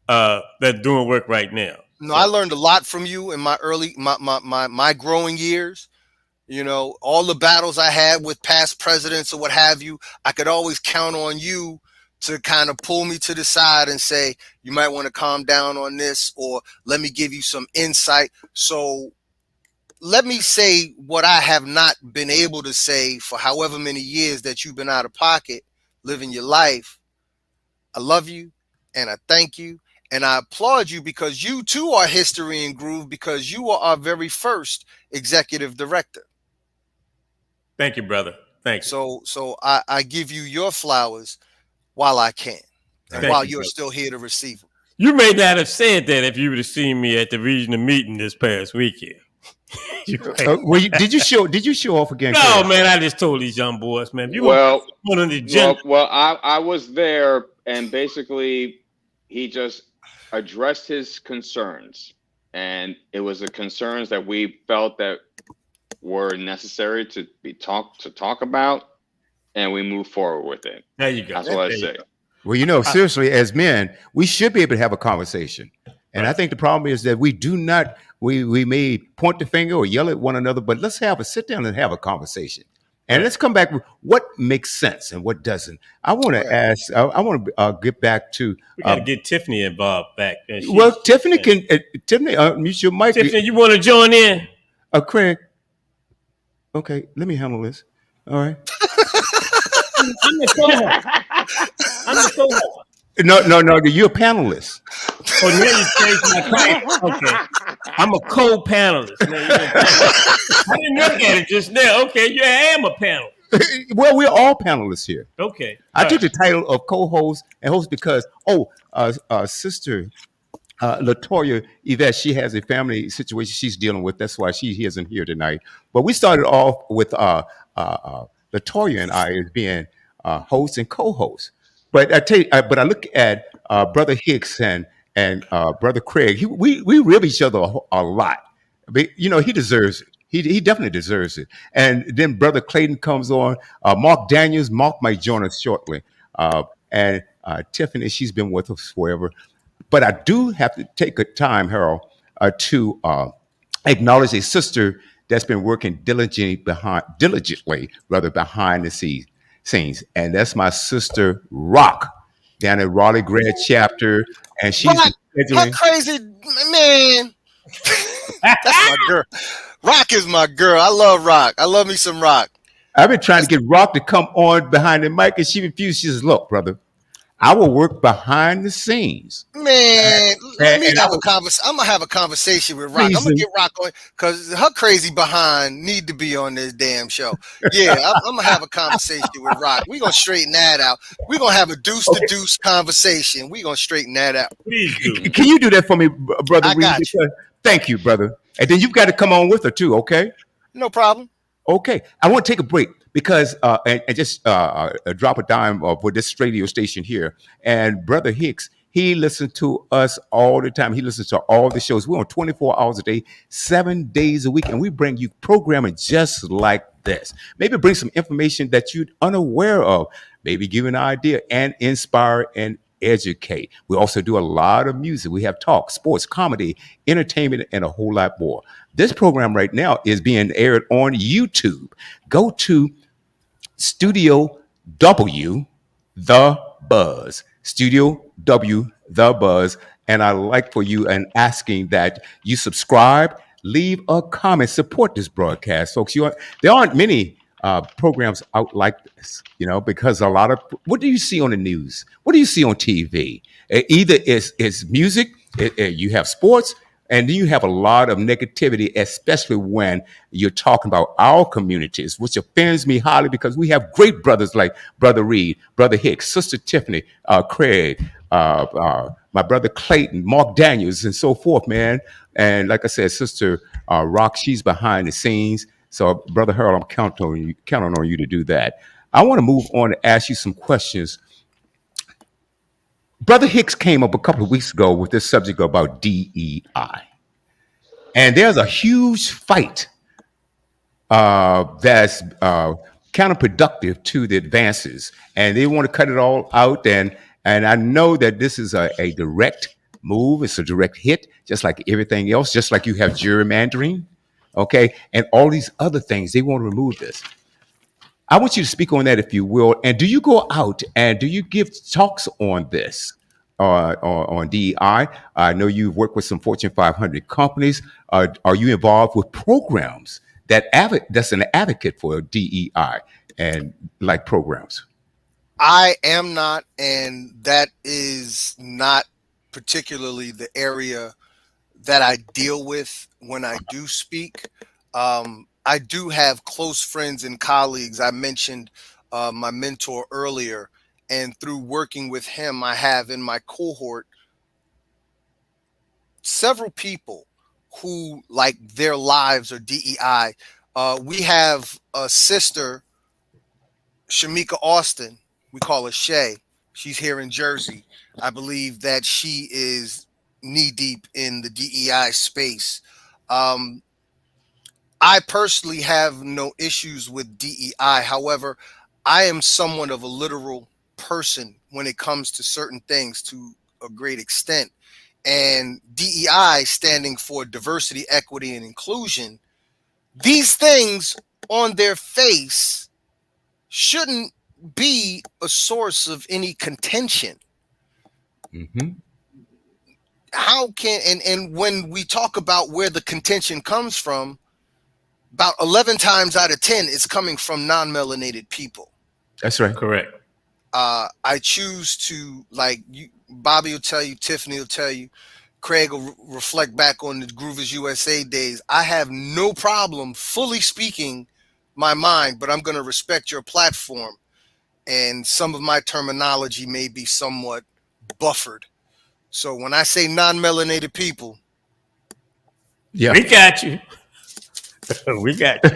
that's doing work right now. No, I learned a lot from you in my my growing years. All the battles I had with past presidents or what have you, I could always count on you to kind of pull me to the side and say, you might want to calm down on this, or let me give you some insight. So let me say what I have not been able to say for however many years that you've been out of pocket, living your life. I love you, and I thank you, and I applaud you because you too are history in Groove, because you are our very first executive director. Thank you, brother. Thank you. So I give you your flowers while I can, and while you're still here to receive them. You may not have said that if you would have seen me at the regional meeting this past weekend. Did you show off again? No, Chris? Man, I just told these young boys, man. I was there, and basically he just addressed his concerns, and it was the concerns that we felt that were necessary to talk about, and we move forward with it. There you go. That's what I say. Well, seriously, as men, we should be able to have a conversation. And I think the problem is that we do not, we may point the finger or yell at one another, but let's sit down and have a conversation. And let's come back with what makes sense and what doesn't. I want to ask, I want to get back to. We got to get Tiffany involved back. Tiffany can, mute your mic. Tiffany, you want to join in? Craig. Okay, let me handle this. All right. I'm the co-host. No, you're a panelist. Oh, now you changed my title. Okay. I'm a co-panelist. I didn't look at it just now. Okay, I am a panelist. Well, we're all panelists here. Okay. I took the title of co-host and host because, Sister Latoya Yvette, she has a family situation she's dealing with. That's why she isn't here tonight. But we started off with Latoya and I as being hosts and co-hosts. But I tell you, but I look at Brother Hicks and Brother Craig. We rib each other a lot. But, he deserves it. He definitely deserves it. And then Brother Clayton comes on. Mark Daniels. Mark might join us shortly. And Tiffany, she's been with us forever. But I do have to take a time, Harold, to acknowledge a sister that's been working diligently behind the scenes. Scenes, and that's my sister Rock down at Raleigh Grad chapter, and she's Rock, been her scheduling. crazy man. That's my girl. Rock is my girl. I love Rock. I love me some Rock. I've been trying to That's get Rock to come on behind the mic, and she refused. She says, "Look, brother, I will work behind the scenes, man. Let me and I have a will conversation. I'm gonna have a conversation with Rock. I'm gonna reason." get Rock on because her crazy behind need to be on this damn show. Yeah, I'm gonna have a conversation with Rock. We gonna straighten that out. We gonna have a deuce to Okay, deuce conversation. We gonna straighten that out. Please do. can you do that for me, brother I Reed? got you. Because, thank you, brother. And then you've got to come on with her too, okay? No problem. Okay, I want to take a break because and just drop a dime for this radio station here. And Brother Hicks, he listens to us all the time. He listens to all the shows. We're on 24 hours a day, 7 days a week, and we bring you programming just like this. Maybe bring some information that you're unaware of. Maybe give an idea and inspire and educate. We also do a lot of music. We have talk, sports, comedy, entertainment, and a whole lot more. This program right now is being aired on YouTube. Go to Studio W, The Buzz. Studio W, The Buzz. And I like for you and asking that you subscribe, leave a comment, support this broadcast, folks. There aren't many programs out like this, because a lot of what do you see on the news? What do you see on TV? Either it's music, you have sports, and then you have a lot of negativity, especially when you're talking about our communities, which offends me highly because we have great brothers like Brother Reed, Brother Hicks, Sister Tiffany, Craig, my brother Clayton, Mark Daniels, and so forth, man. And like I said, Sister Rock, she's behind the scenes. So, Brother Harold, I'm counting on you to do that. I want to move on to ask you some questions. Brother Hicks came up a couple of weeks ago with this subject about DEI. And there's a huge fight that's counterproductive to the advances. And they want to cut it all out. And I know that this is a direct move. It's a direct hit, just like everything else, just like you have gerrymandering, okay? And all these other things, they want to remove this. I want you to speak on that, if you will. And do you go out and do you give talks on this, on DEI? I know you've worked with some Fortune 500 companies. Are you involved with programs that's an advocate for DEI and like programs? I am not, and that is not particularly the area that I deal with when I do speak. I do have close friends and colleagues. I mentioned my mentor earlier, and through working with him, I have in my cohort several people who like their lives are DEI. We have a sister, Shamika Austin. We call her Shay. She's here in Jersey. I believe that she is knee deep in the DEI space. Um, I personally have no issues with DEI. However, I am somewhat of a literal person when it comes to certain things to a great extent. And DEI standing for diversity, equity, and inclusion, these things on their face shouldn't be a source of any contention. Mm-hmm. How can and when we talk about where the contention comes from, about 11 times out of 10 it's coming from non-melanated people. That's right. Correct. I choose to, like, you, Bobby will tell you, Tiffany will tell you, Craig will reflect back on the Groovers USA days. I have no problem fully speaking my mind, but I'm going to respect your platform, and some of my terminology may be somewhat buffered. So when I say non-melanated people, Yeah. We got you. We got you.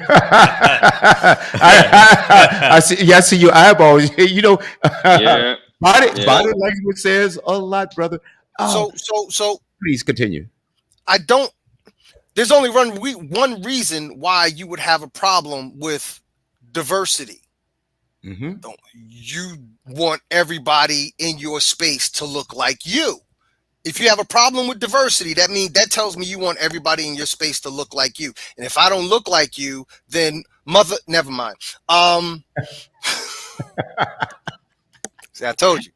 I see. Yeah, I see your eyeballs. Yeah, yeah. Body language says a lot, brother. Oh, so please continue. I don't. There's only one reason why you would have a problem with diversity. Mm-hmm. You want everybody in your space to look like you. If you have a problem with diversity, that tells me you want everybody in your space to look like you. And if I don't look like you, then never mind. See, I told you.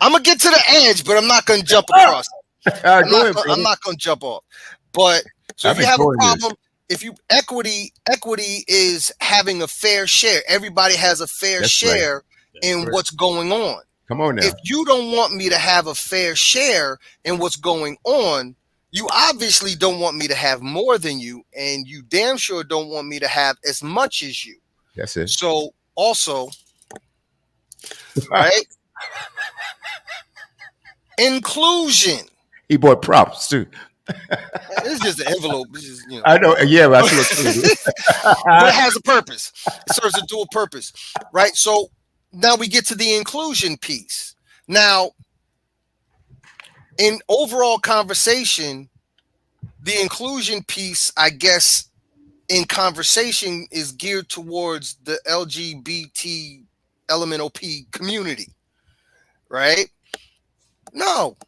I'm gonna get to the edge, but I'm not gonna jump across. Go ahead, I'm brother. not gonna jump off. But so if I'm you have a enjoying this. problem, if you equity is having a fair share. Everybody has a fair That's right. share in right. what's going on. Come on now. If you don't want me to have a fair share in what's going on, you obviously don't want me to have more than you, and you damn sure don't want me to have as much as you. That's it. So also, right? Inclusion. He bought props too. It's just an envelope. It's just, I know. Yeah, but I should but it has a purpose. It serves a dual purpose, right? So now we get to the inclusion piece. Now, in overall conversation, the inclusion piece, I guess, in conversation is geared towards the LGBT LMNOP community, right? No,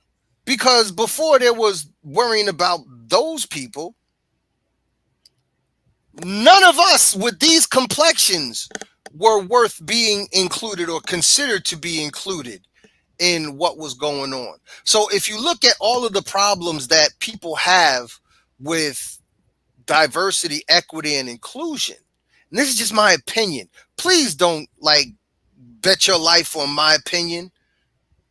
because before there was worrying about those people, none of us with these complexions were worth being included or considered to be included in what was going on. So if you look at all of the problems that people have with diversity, equity, and inclusion, and this is just my opinion, please don't bet your life on my opinion.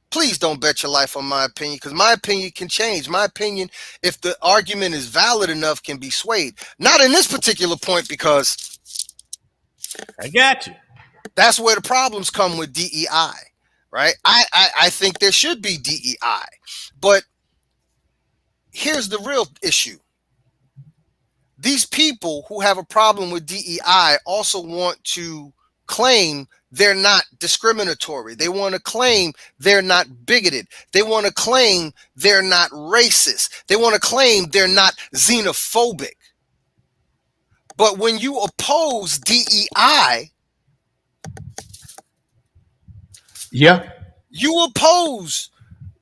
Please don't bet your life on my opinion, because my opinion can change. My opinion, if the argument is valid enough, can be swayed. Not in this particular point, because I got you. that's where the problems come with DEI, right? I think there should be DEI. But here's the real issue. These people who have a problem with DEI also want to claim they're not discriminatory. They want to claim they're not bigoted. They want to claim they're not racist. They want to claim they're not xenophobic. But when you oppose DEI, you oppose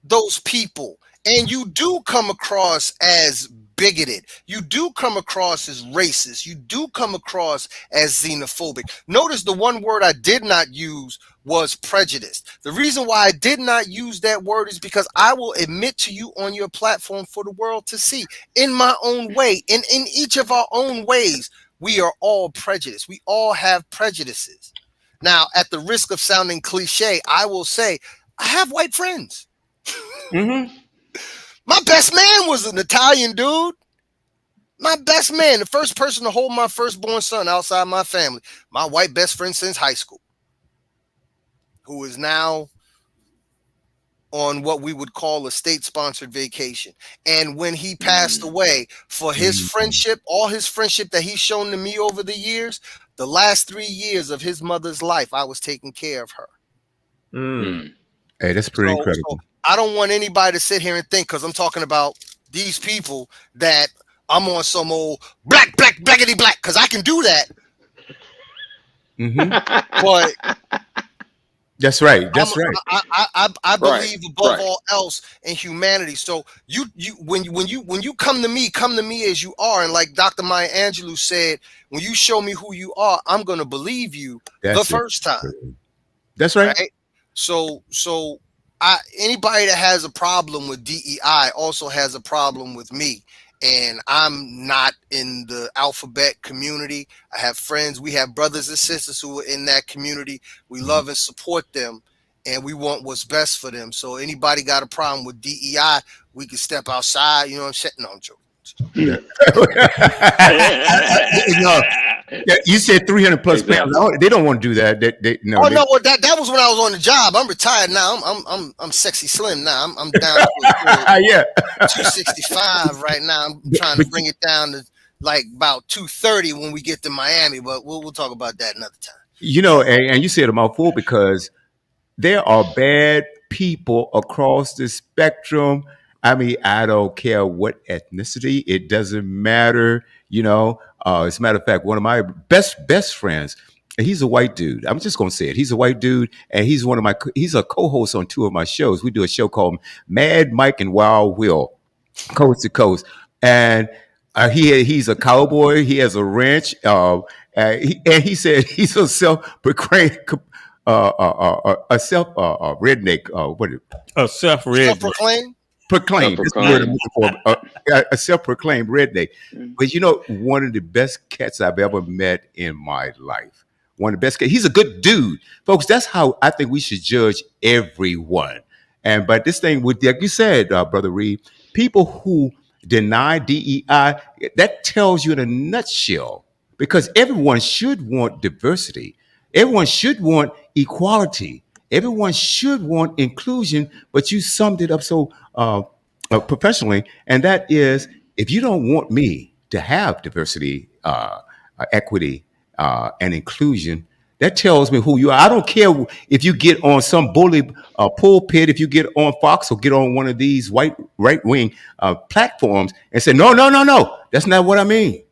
those people, and you do come across as bigoted. You do come across as racist. You do come across as xenophobic. Notice the one word I did not use was prejudice. The reason why I did not use that word is because I will admit to you on your platform for the world to see, in my own way, and in each of our own ways, we are all prejudiced. We all have prejudices. Now, at the risk of sounding cliche, I will say I have white friends. Mm-hmm. My best man was an Italian dude. My best man, the first person to hold my firstborn son outside my family, my white best friend since high school, who is now on what we would call a state-sponsored vacation. And when he passed away, for his friendship, all his friendship that he's shown to me over the years, the last 3 years of his mother's life, I was taking care of her. Hey, that's pretty incredible. So I don't want anybody to sit here and think, because I'm talking about these people, that I'm on some old blackity black, because I can do that. But that's right. That's right. I believe above all else in humanity. So when you come to me as you are, and like Dr. Maya Angelou said, when you show me who you are, I'm gonna believe you the first time. That's right. So anybody that has a problem with DEI also has a problem with me. And I'm not in the alphabet community. I have friends. We have brothers and sisters who are in that community. We love and support them, and we want what's best for them. So anybody got a problem with DEI, we can step outside. You know what I'm saying? No, I'm joking. You said 300 plus pounds. They don't want to do that. No, that was when I was on the job. I'm retired now. I'm sexy slim now. I'm down to 265 right now. I'm trying to bring it down to like about 230 when we get to Miami, but we'll talk about that another time. You know, and you said a mouthful, because there are bad people across the spectrum. I mean, I don't care what ethnicity. It doesn't matter. You know, as a matter of fact, one of my best friends, and he's a white dude. I'm just gonna say it. He's a white dude, and he's he's a co-host on 2 of my shows. We do a show called Mad Mike and Wild Will, Coast to Coast, and he's a cowboy. He has a ranch, and he said he's a self-proclaimed a self redneck. What A self-read. Self-proclaimed. proclaimed. This is the word I'm Self-proclaimed. looking for. A self-proclaimed redneck. Mm. But one of the best cats I've ever met in my life. One of the best cats. He's a good dude, folks. That's how I think we should judge everyone. And but this thing with, like you said, brother Reed, people who deny DEI, that tells you in a nutshell, because everyone should want diversity. Everyone should want equality. Everyone should want inclusion, but you summed it up so professionally, and that is, if you don't want me to have diversity, equity, and inclusion, that tells me who you are. I don't care if you get on some bully pulpit, if you get on Fox or get on one of these white right wing platforms and say, no, no, no, no, that's not what I mean,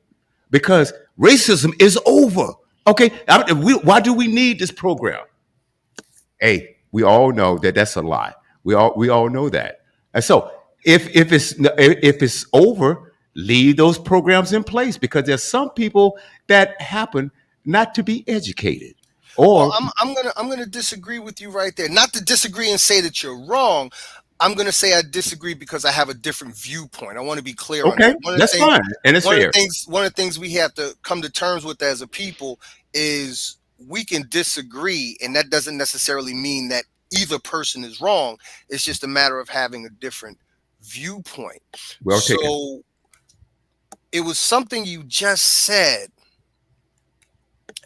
because racism is over. Okay, why do we need this program? Hey, we all know that that's a lie. We all know that. And so if it's over, leave those programs in place, because there's some people that happen not to be educated. Well, Or I'm gonna disagree with you right there. Not to disagree and say that you're wrong. I'm gonna say I disagree because I have a different viewpoint. I want to be clear on okay, that. that's fine and it's fair. One of the things we have to come to terms with as a people is we can disagree, and that doesn't necessarily mean that either person is wrong. It's just a matter of having a different viewpoint. Well taken. So it was something you just said,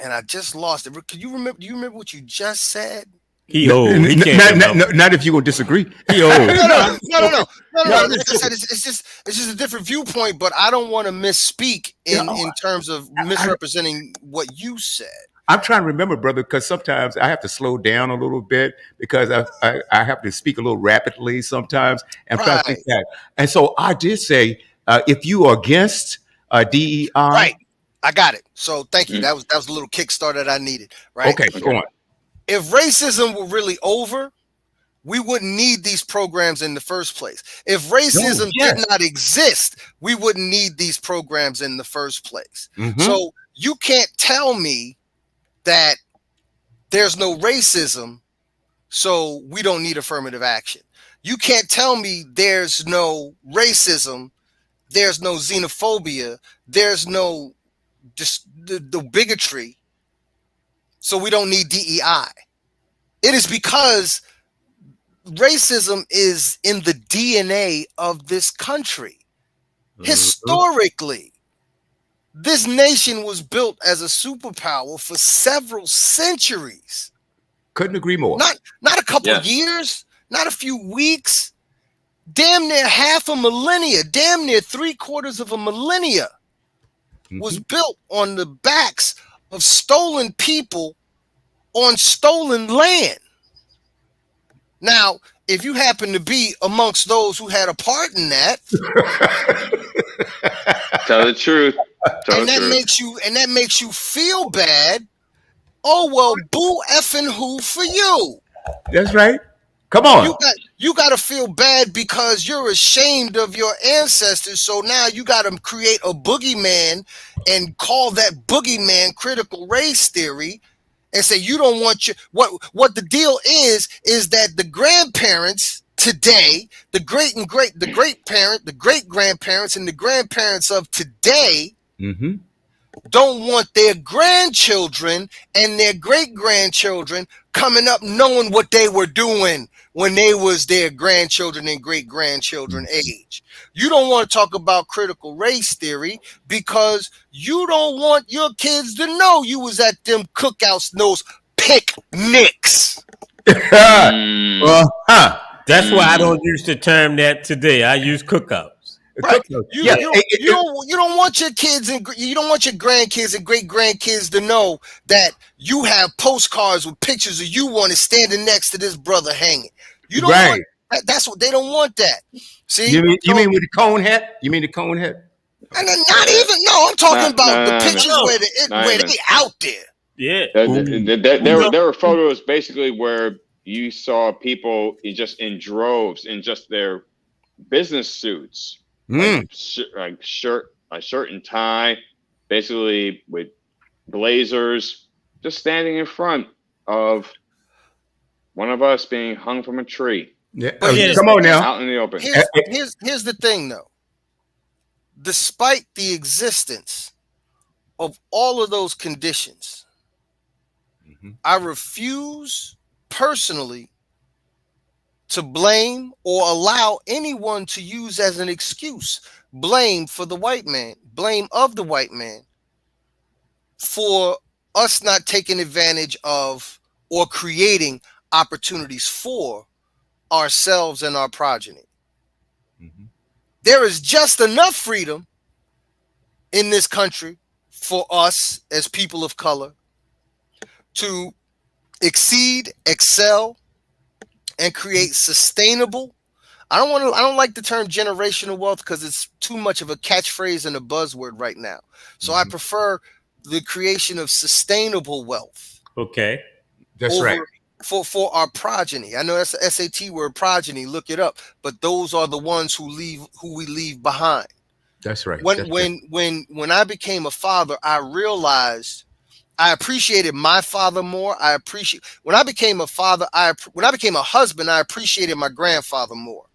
and I just lost it. Can you remember? Do you remember what you just said? He old. He can't remember. Not if you're gonna disagree. He old. No. No, Like I said, it's just a different viewpoint, but I don't want to misspeak in terms of misrepresenting what you said. I'm trying to remember, brother, because sometimes I have to slow down a little bit, because I have to speak a little rapidly sometimes. And I'm trying to think Right. that. And so I did say, if you are against DEI, Right. I got it. So thank you. Mm. That was a little kickstart that I needed. Right. okay, go on. If racism were really over, we wouldn't need these programs in the first place. If racism yes. did not exist, we wouldn't need these programs in the first place. Mhm. So you can't tell me that there's no racism, so we don't need affirmative action. You can't tell me there's no racism, there's no xenophobia, there's no the bigotry, so we don't need DEI. It is because racism is in the DNA of this country. Historically, this nation was built as a superpower for several centuries. Couldn't agree more. Not a couple Yes. years, not a few weeks, damn near half a millennia, damn near 3/4 of a millennia was built on the backs of stolen people on stolen land. Now, if you happen to be amongst those who had a part in that, Tell the truth. Tell and the that truth. makes you feel bad, oh well, boo effing who for you. That's right. Come on. You got to feel bad because you're ashamed of your ancestors. So now you got to create a boogeyman and call that boogeyman critical race theory, and say you don't want your what the deal is that the grandparents today, the great grandparents and the grandparents of today Mm-hmm. don't want their grandchildren and their great grandchildren coming up knowing what they were doing when they was their grandchildren and great grandchildren age. You don't want to talk about critical race theory because you don't want your kids to know you was at them cookouts, those picnics. Mm. That's why I don't use the term that today. I use cookouts. Right. You don't want your kids and you don't want your grandkids and great grandkids to know that you have postcards with pictures of you one is standing next to this brother hanging. You don't want that. That's what they don't want. That. See, You mean with the cone hat? You mean the cone hat? And not even. No, I'm talking about the pictures where even. they out there. Yeah. There were photos basically where you saw people just in droves in just their business suits. Like shirt and tie, basically with blazers, just standing in front of One of us being hung from a tree Yeah. But Yeah. Come on now. out in the open. here's the thing though. Despite the existence of all of those conditions, Mhm. I refuse personally to blame or allow anyone to use as an excuse blame for the white man, blame of the white man for us not taking advantage of or creating opportunities for ourselves and our progeny. Mhm. There is just enough freedom in this country for us as people of color to exceed, excel, and create sustainable. I don't like the term generational wealth because it's too much of a catchphrase and a buzzword right now. So I Mhm. prefer the creation of sustainable wealth Okay. That's right. over for our progeny. I know that's the SAT word progeny, look it up, but those are the ones who we leave behind. That's right. When That's right. when I became a father, I realized I appreciated my father more. I appreciate when I became a father, when I became a husband, I appreciated my grandfather more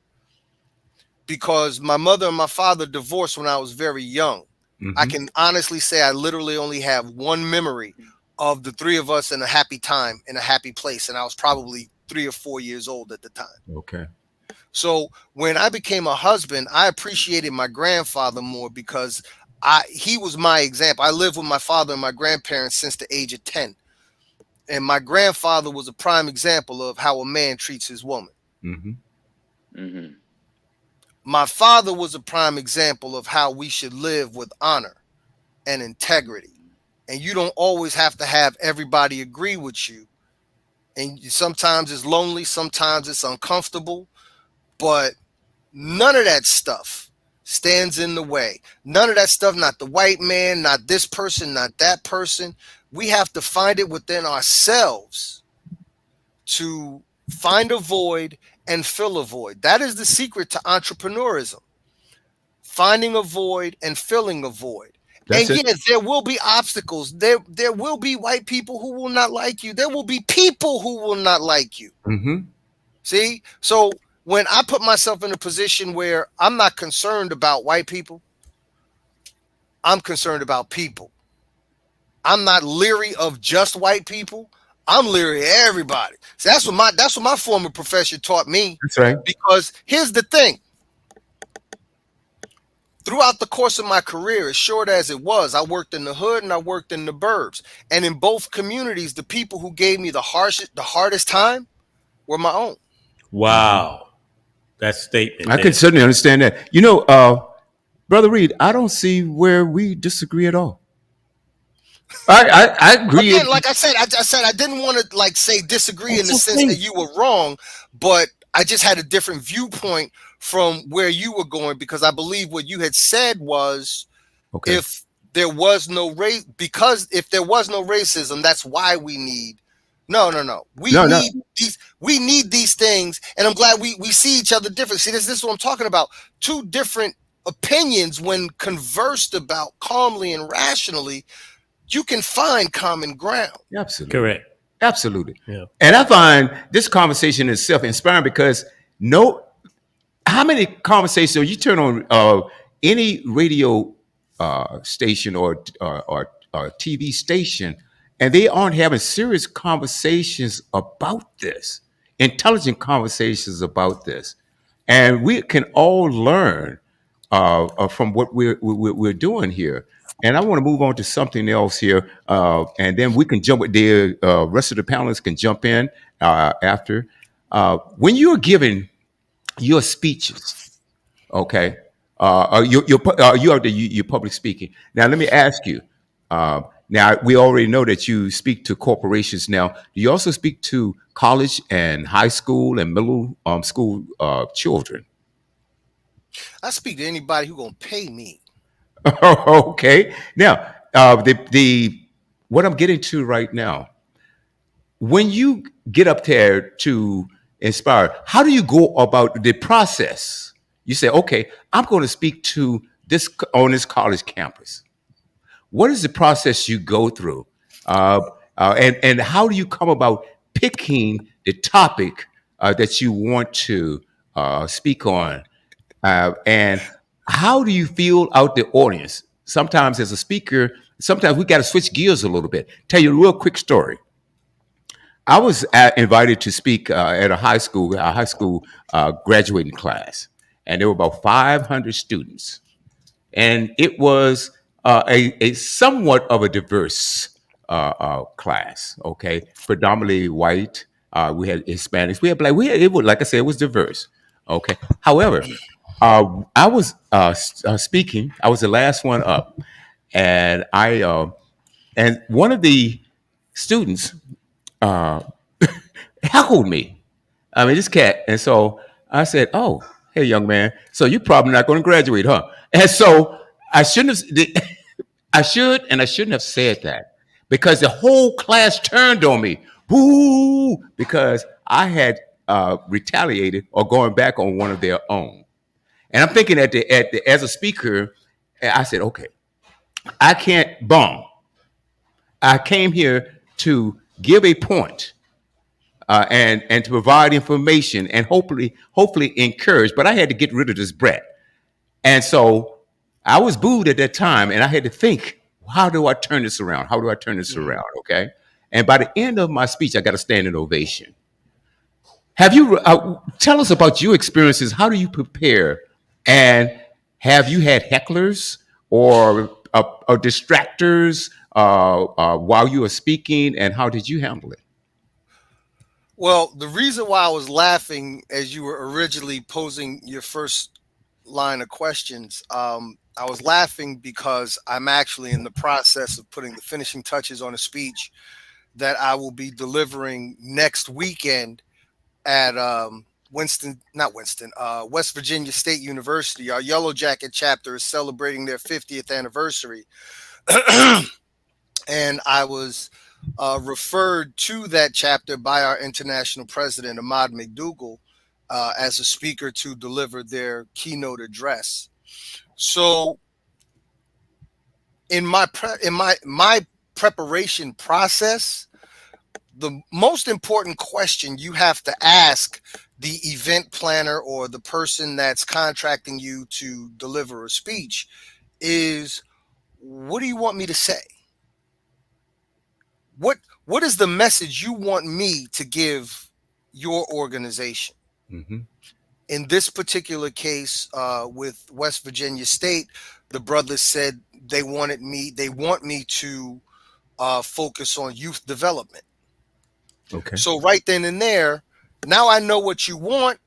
because my mother and my father divorced when I was very young. I Mhm. can honestly say I literally only have one memory of the three of us in a happy time in a happy place, and I was probably 3 or 4 years old at the time. Okay. So when I became a husband, I appreciated my grandfather more because he was my example. I lived with my father and my grandparents since the age of 10. And my grandfather was a prime example of how a man treats his woman. Mhm. Hmm. My father was a prime example of how we should live with honor and integrity. And you don't always have to have everybody agree with you. And sometimes it's lonely, sometimes it's uncomfortable, but none of that stuff stands in the way. None of that stuff, not the white man, not this person, not that person. We have to find it within ourselves to find a void and fill a void. That is the secret to entrepreneurism. Finding a void and filling a void. That's And it. yes, there will be obstacles. There will be white people who will not like you. There will be people who will not like you. Mhm. See? So when I put myself in a position where I'm not concerned about white people, I'm concerned about people. I'm not leery of just white people. I'm leery of everybody. So that's what my former professor taught me. That's right. Because here's the thing. Throughout the course of my career, as short as it was, I worked in the hood and I worked in the burbs. And in both communities, the people who gave me the hardest time were my own. Wow. That statement I can there. certainly understand that. Brother Reed, I don't see where we disagree at all. I agree. Again, like I said I didn't want to like say disagree in That's the sense okay. that you were wrong, but I just had a different viewpoint from where you were going because I believe what you had said was Okay. if there was no race, because if there was no racism, that's why we need. No. No, no. We need these things, and I'm glad we see each other different. See, this is what I'm talking about. Two different opinions, when conversed about calmly and rationally, you can find common ground. Absolutely. Correct. Absolutely. Yeah. And I find this conversation itself inspiring because no, how many conversations you turn on any radio station or TV station, and they aren't having serious conversations about this, intelligent conversations about this, and we can all learn from what we're doing here. And I want to move on to something else here, and then we can jump with the rest of the panelists can jump in after. When you're giving your speeches, okay, you are your public speaking. Now, let me ask you. Now, we already know that you speak to corporations. Now, do you also speak to college and high school and middle school children? I speak to anybody who gonna pay me. Okay. Now, the what I'm getting to right now, when you get up there to inspire, how do you go about the process? You say, okay, I'm going to speak to this on this college campus. What is the process you go through, and how do you come about picking the topic that you want to speak on. And how do you feel out the audience? Sometimes as a speaker, sometimes we got to switch gears a little bit. Tell you a real quick story. I was invited to speak at a high school graduating class, and there were about 500 students, and it was a somewhat of a diverse class. Okay, predominantly white. We had Hispanics. We had black. It was, like I said, it was diverse. Okay. However, I was speaking. I was the last one up, and and one of the students uh, heckled me. I mean, this cat. And so I said, "Oh, hey, young man. So you're probably not going to graduate, huh?" And so I shouldn't have. I should and I shouldn't have said that because the whole class turned on me. Boo! Because I had retaliated or going back on one of their own. And I'm thinking as a speaker, I said, okay, I can't bomb. I came here to give a point, and to provide information and hopefully encourage. But I had to get rid of this brat, and so I was booed at that time, and I had to think, how do I turn this around? How do I turn this around? Okay, and by the end of my speech, I got a standing ovation. Have you tell us about your experiences? How do you prepare? And have you had hecklers or distractors while you were speaking? And how did you handle it? Well, the reason why I was laughing as you were originally posing your first line of questions, I was laughing because I'm actually in the process of putting the finishing touches on a speech that I will be delivering next weekend at West Virginia State University. Our Yellow Jacket chapter is celebrating their 50th anniversary. And I was referred to that chapter by our international president, Ahmad McDougall, as a speaker to deliver their keynote address. So in my preparation process, the most important question you have to ask the event planner or the person that's contracting you to deliver a speech is, what do you want me to say? What is the message you want me to give your organization? Mm-hmm. In this particular case, with West Virginia State, the brothers said they want me to focus on youth development. Okay. So right then and there, now I know what you want.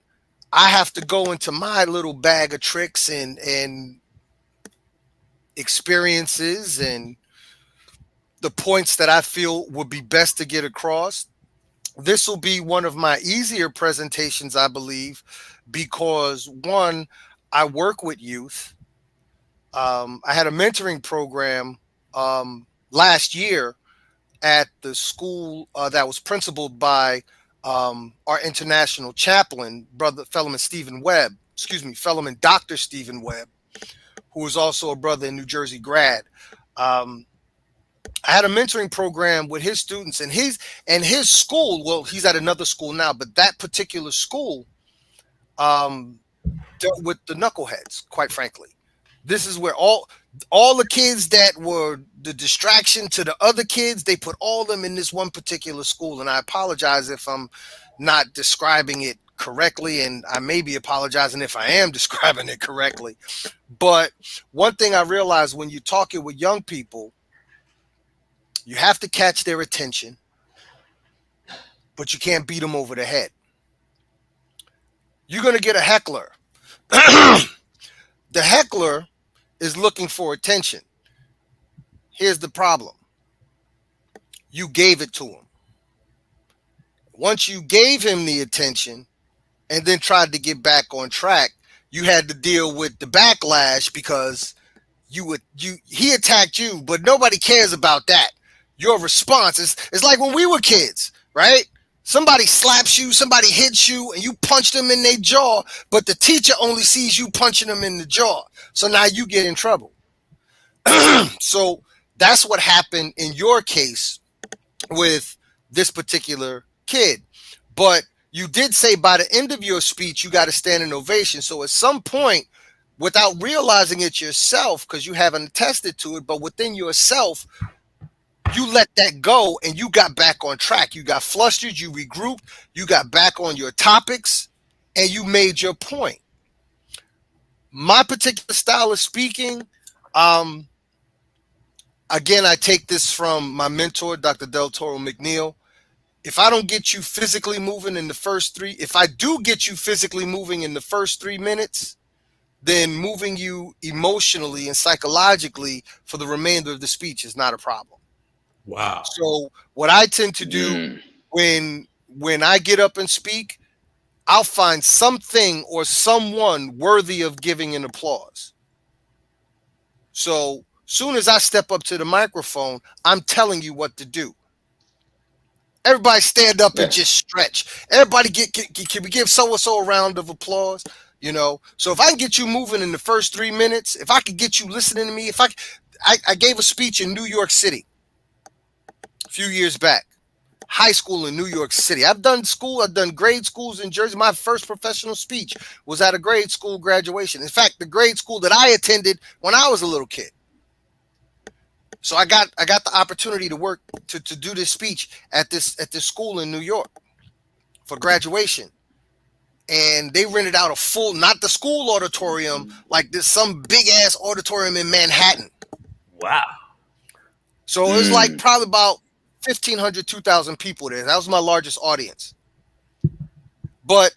I have to go into my little bag of tricks and experiences and the points that I feel would be best to get across. This will be one of my easier presentations, I believe, because one, I work with youth. I had a mentoring program last year at the school that was principaled by our international chaplain, Fellowman Dr. Stephen Webb, who is also a brother in New Jersey grad. I had a mentoring program with his students and his school. Well, he's at another school now, but that particular school dealt with the knuckleheads, quite frankly. This is where all the kids that were the distraction to the other kids, they put all of them in this one particular school. And I apologize if I'm not describing it correctly, and I may be apologizing if I am describing it correctly. But one thing I realized when you're talking with young people, you have to catch their attention, but you can't beat them over the head. You're going to get a heckler. The heckler is looking for attention. Here's the problem. You gave it to him. Once you gave him the attention and then tried to get back on track, you had to deal with the backlash because he attacked you, but nobody cares about that. Your response is like when we were kids, right? Somebody slaps you, somebody hits you, and you punch them in their jaw, but the teacher only sees you punching them in the jaw. So now you get in trouble. So that's what happened in your case with this particular kid, but you did say by the end of your speech, you got to stand in ovation. So at some point, without realizing it yourself, because you haven't attested to it, but within yourself, you let that go and you got back on track. You got flustered, you regrouped, you got back on your topics, and you made your point. My particular style of speaking, again, I take this from my mentor, Dr. Del Toro McNeil. If I don't get you physically moving in the first three, if I do get you physically moving in the first 3 minutes, then moving you emotionally and psychologically for the remainder of the speech is not a problem. Wow. So what I tend to do when I get up and speak, I'll find something or someone worthy of giving an applause. So soon as I step up to the microphone, I'm telling you what to do. Everybody stand up and just stretch. Everybody can we give so-and-so a round of applause? You know, so if I can get you moving in the first 3 minutes, if I could get you listening to me, if I gave a speech in New York City a few years back, high school in New York City. I've done grade schools in Jersey. My first professional speech was at a grade school graduation. In fact, the grade school that I attended when I was a little kid. So I got the opportunity to work to do this speech at this school in New York for graduation. And they rented out a full, not the school auditorium, like this some big ass auditorium in Manhattan. Wow. So it was like probably about 1,500, 2,000 people there. That was my largest audience. But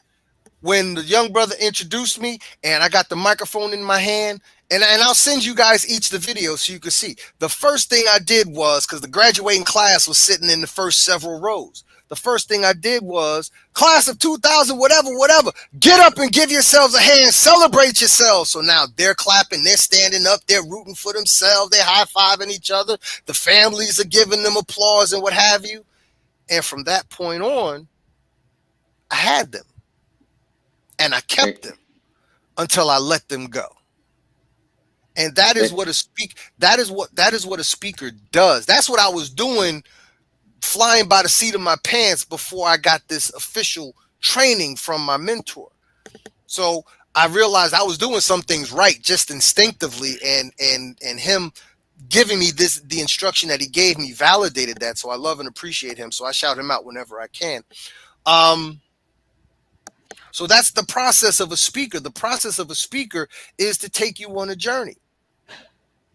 when the young brother introduced me and I got the microphone in my hand, and I'll send you guys each the video so you can see. The first thing I did was, because the graduating class was sitting in the first several rows. The first thing I did was, class of 2000, whatever, get up and give yourselves a hand, celebrate yourselves. So now they're clapping, they're standing up, they're rooting for themselves, they're high-fiving each other. The families are giving them applause and what have you. And from that point on, I had them. And I kept them until I let them go. And that is what a speaker does. That's what I was doing, flying by the seat of my pants before I got this official training from my mentor. So I realized I was doing some things right just instinctively, and him giving me the instruction that he gave me validated that. So I love and appreciate him. So I shout him out whenever I can. So that's the process of a speaker. The process of a speaker is to take you on a journey.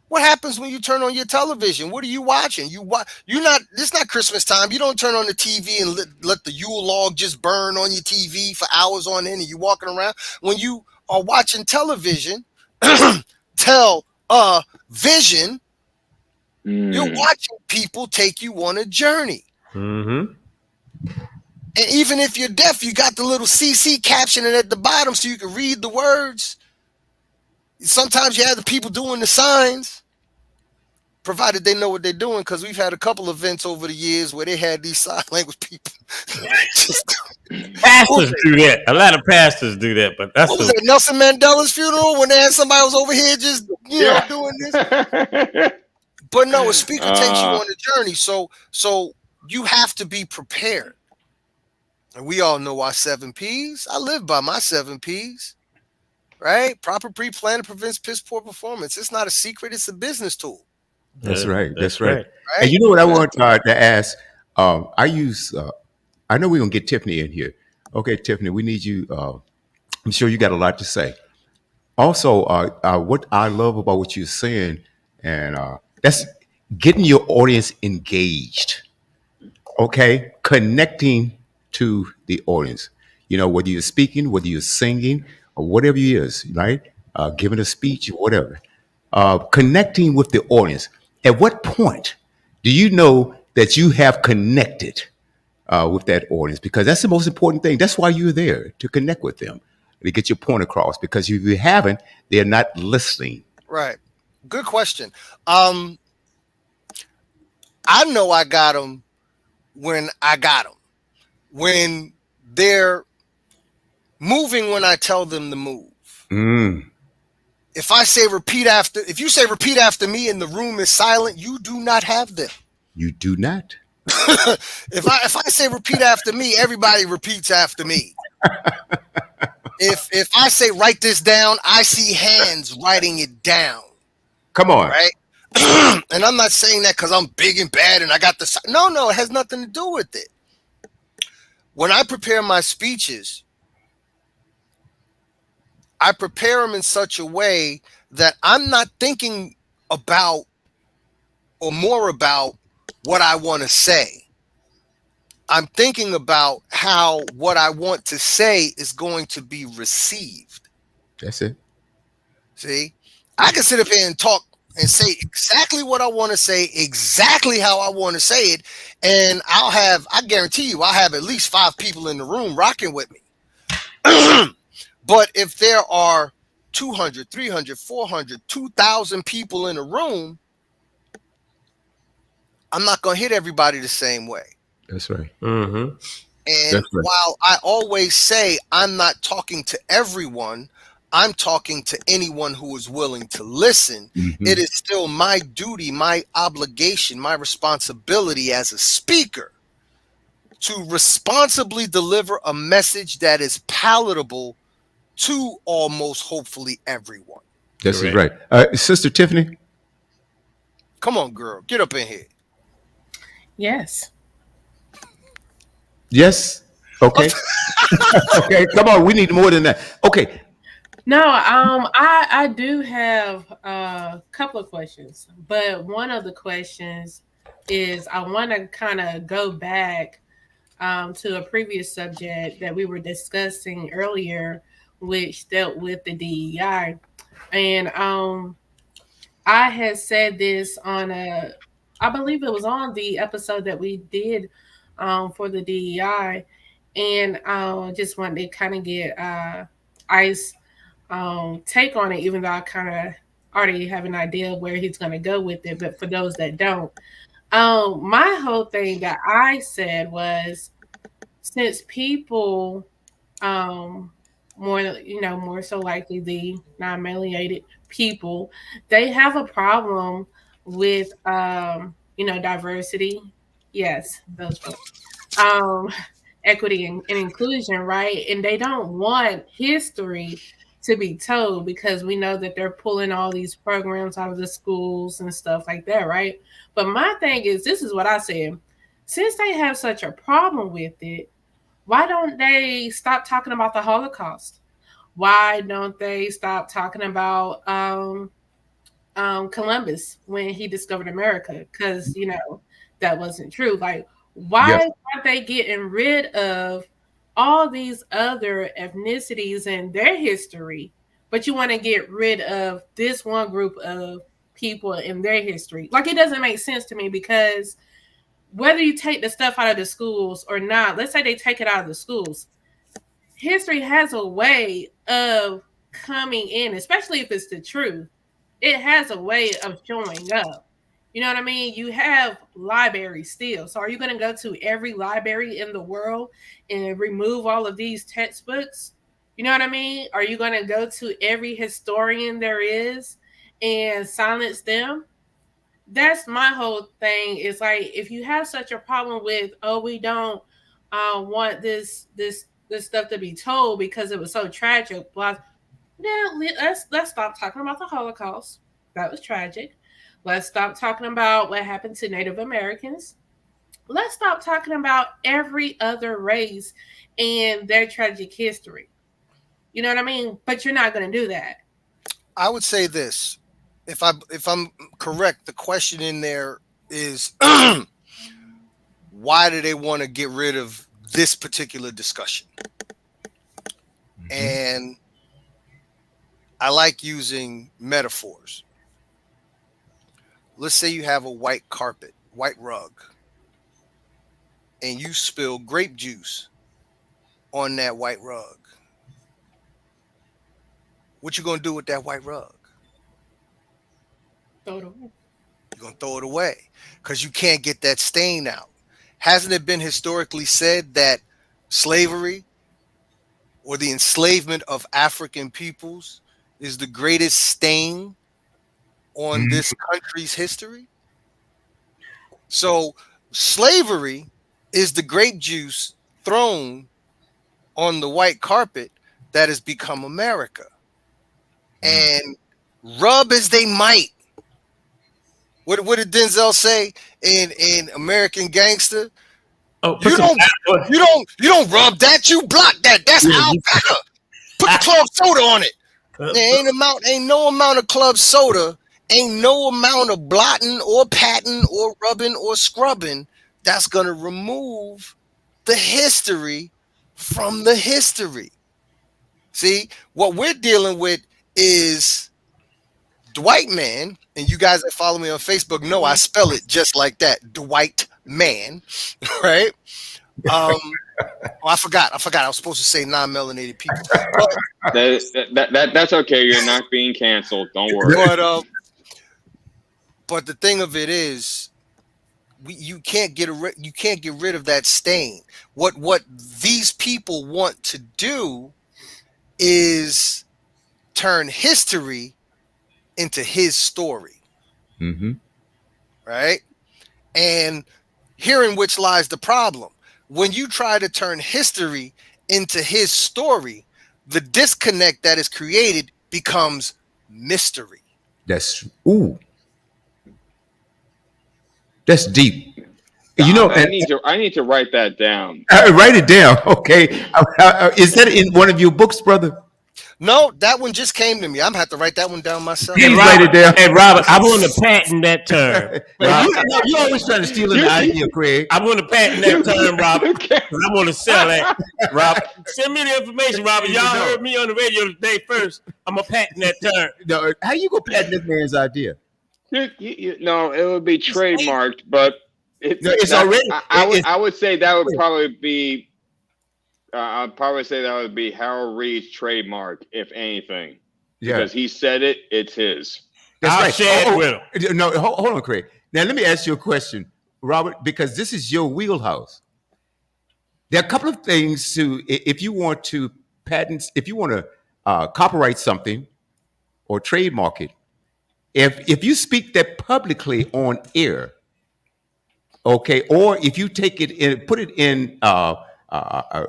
What happens when you turn on your television? What are you watching? It's not Christmas time. You don't turn on the TV and let the Yule log just burn on your TV for hours on end and you walking around. When you are watching television, vision, you're watching people take you on a journey. Mm-hmm. And even if you're deaf, you got the little CC captioning at the bottom so you can read the words. Sometimes you have the people doing the signs, provided they know what they're doing, because we've had a couple events over the years where they had these sign language people. Pastors do that. A lot of pastors do that, but that's what was it, Nelson Mandela's funeral when they had somebody was over here just doing this. But no, a speaker takes you on a journey, so you have to be prepared. And we all know our 7 Ps. I live by my 7 Ps. Right? Proper pre-planning prevents piss poor performance. It's not a secret. It's a business tool. That's right. That's right. And you know what I want to ask? I know we're going to get Tiffany in here. Okay, Tiffany, we need you. I'm sure you got a lot to say. Also, what I love about what you're saying, and that's getting your audience engaged. Okay? Connecting to the audience. You know, whether you're speaking, whether you're singing, or whatever it is, right? Giving a speech, whatever. Connecting with the audience. At what point do you know that you have connected with that audience? Because that's the most important thing. That's why you're there, to connect with them, to get your point across. Because if you haven't, they're not listening. Right. Good question. I know I got them when I got them. When they're moving when I tell them to move. If you say repeat after me and the room is silent, you do not have them. You do not. if I say repeat after me, everybody repeats after me. If I say write this down, I see hands writing it down, Come on. right? And I'm not saying that because I'm big and bad and I got the no, it has nothing to do with it. When I prepare my speeches, I prepare them in such a way that I'm not thinking about or more about what I want to say. I'm thinking about how what I want to say is going to be received. That's it. See, I can sit up here and talk and say exactly what I want to say, exactly how I want to say it. And I guarantee you, I'll have at least 5 people in the room rocking with me. But if there are 200, 300, 400, 2,000 people in a room, I'm not going to hit everybody the same way. That's right. Mm-hmm. And That's right. while I always say I'm not talking to everyone, I'm talking to anyone who is willing to listen. Mhm. It is still my duty, my obligation, my responsibility as a speaker to responsibly deliver a message that is palatable to almost hopefully everyone. This is Correct. right. Sister Tiffany. Come on, girl, get up in here. Yes. Yes. Okay. Okay. Come on. We need more than that. Okay. No, I do have a couple of questions, but one of the questions is I want to kind of go back to a previous subject that we were discussing earlier, which dealt with the DEI, and I had said this on I believe it was on the episode that we did for the DEI, and I just wanted to kind of get Ice take on it, even though I kind of already have an idea of where he's going to go with it. But for those that don't, my whole thing that I said was since people, um, more so likely the non-melanated people, they have a problem with, diversity. Yes, those folks. Um, equity and inclusion, right? And they don't want history to be told because we know that they're pulling all these programs out of the schools and stuff like that, right? But my thing is, this is what I said. Since they have such a problem with it, why don't they stop talking about the Holocaust? Why don't they stop talking about Columbus when he discovered America? Because that wasn't true. Like, why Yes. aren't they getting rid of all these other ethnicities and their history, but you want to get rid of this one group of people in their history? Like, it doesn't make sense to me because whether you take the stuff out of the schools or not, let's say they take it out of the schools, history has a way of coming in, especially if it's the truth. It has a way of showing up. You know what I mean? You have libraries still. So are you going to go to every library in the world and remove all of these textbooks? You know what I mean? Are you going to go to every historian there is and silence them? That's my whole thing. It's like if you have such a problem with, oh, we don't want this stuff to be told because it was so tragic. Blah. Yeah, let's stop talking about the Holocaust. That was tragic. Let's stop talking about what happened to Native Americans. Let's stop talking about every other race and their tragic history. You know what I mean? But you're not going to do that. I would say this. If I'm correct, the question in there is why do they want to get rid of this particular discussion? Mhm. And I like using metaphors. Let's say you have a white carpet, white rug, and you spill grape juice on that white rug. What you gonna do with that white rug? Throw it away. You're gonna throw it away because you can't get that stain out. Hasn't it been historically said that slavery or the enslavement of African peoples is the greatest stain on Mhm. this country's history? So Slavery is the grape juice thrown on the white carpet that has become America. And rub as they might. What did Denzel say in American Gangster? Oh, You don't you don't rub that, you block that. That's alpaca. Put the club soda on it. There ain't no amount of club soda, ain't no amount of blotting or patting or rubbing or scrubbing that's gonna remove the history from the history. See, what we're dealing with is Dwight Man, and you guys that follow me on Facebook know I spell it just like that, Dwight Man, right? Oh, I forgot. I was supposed to say non-melanated people. That's okay. You're not being canceled. Don't worry. But the thing of it is, you can't get rid of that stain. What these people want to do is turn history into his story, right? And herein which lies the problem. When you try to turn history into his story, the disconnect that is created becomes mystery. That's deep. I need to write that down. Write it down, okay? Is that in one of your books, brother? No, that one just came to me. I'm gonna have to write that one down myself. Please write it down. Hey, Robert, I want to patent that term. You always trying to steal an idea, Craig. I want to patent that term, Robert. I want to sell that. Robert, send me the information, Robert. Y'all heard me on the radio today first. I'm gonna patent that term. No, how you gonna patent this man's idea? No, it would be trademarked, but it's already. I would say that would probably be. I'd probably say that would be Harold Reed's trademark, if anything, because he said it. It's his. That's right. Share it with him. No, hold on, Craig. Now let me ask you a question, Robert, because this is your wheelhouse. There are a couple of things if you want to copyright something or trademark it. If you speak that publicly on air, okay, or if you take it and put it in a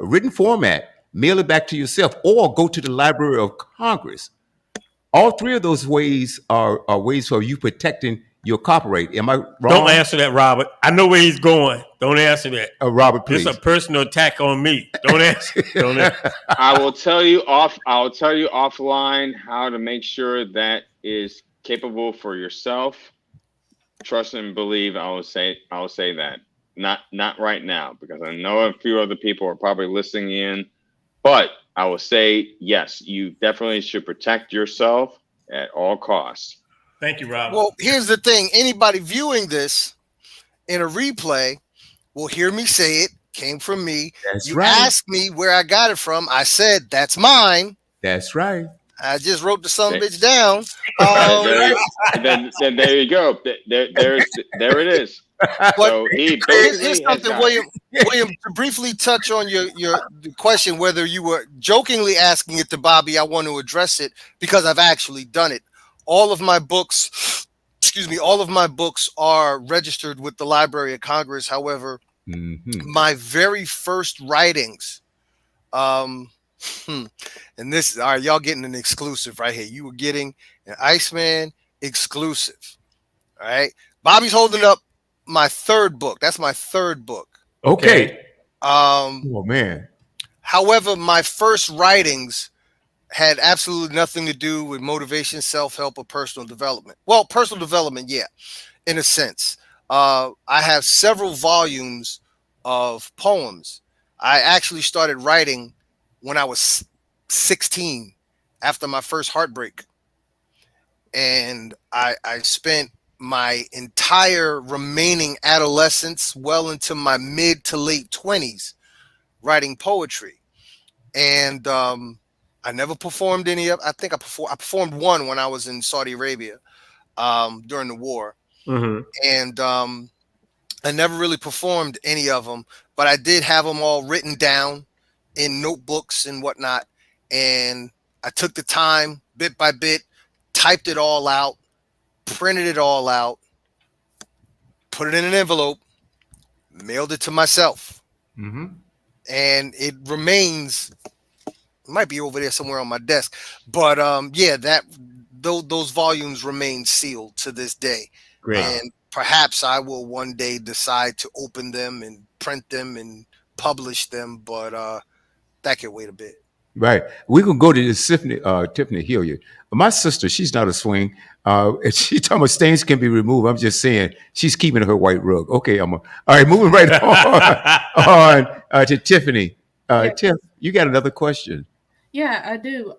written format, mail it back to yourself, or go to the Library of Congress. All three of those ways are ways for you protecting your copyright. Am I wrong? Don't answer that, Robert. I know where he's going. Don't answer that. Robert, please. It's a personal attack on me. Don't answer. Don't answer. I'll tell you offline how to make sure that is capable for yourself. Trust and believe. I will say that. Not right now, because I know a few other people are probably listening in, but I will say, yes, you definitely should protect yourself at all costs. Thank you, Robert. Well, here's the thing. Anybody viewing this in a replay will hear me say it came from me. That's right. Asked me where I got it from. I said, that's mine. That's right. I just wrote the son of a bitch down. Then there you go. There it is. So here's something, William, to briefly touch on your question, whether you were jokingly asking it to Bobby, I want to address it because I've actually done it. All of my books are registered with the Library of Congress. However, my very first writings, and this, all right, y'all getting an exclusive right here. You were getting an Iceman exclusive. All right. Bobby's holding up my third book. That's my third book. Okay. Oh man. However, my first writings had absolutely nothing to do with motivation, self-help, or personal development. Well, personal development, yeah, in a sense. I have several volumes of poems. I actually started writing when I was 16 after my first heartbreak. And I spent my entire remaining adolescence, well into my mid to late 20s, writing poetry. And I never performed any of. I think I performed one when I was in Saudi Arabia during the war, and I never really performed any of them. But I did have them all written down in notebooks and whatnot. And I took the time, bit by bit, typed it all out, printed it all out, put it in an envelope, mailed it to myself, Mm-hmm. and it remains. It might be over there somewhere on my desk, but yeah, that those volumes remain sealed to this day, Great. and perhaps I will one day decide to open them and print them and publish them, but that could wait a bit. Right. We can go to this Tiffany Hilliard. My sister, she's not a swing. And she talking about stains can be removed. I'm just saying she's keeping her white rug. Okay, all right. Moving right on to Tiffany. Yeah, Tiff, you got another question? yeah, I do.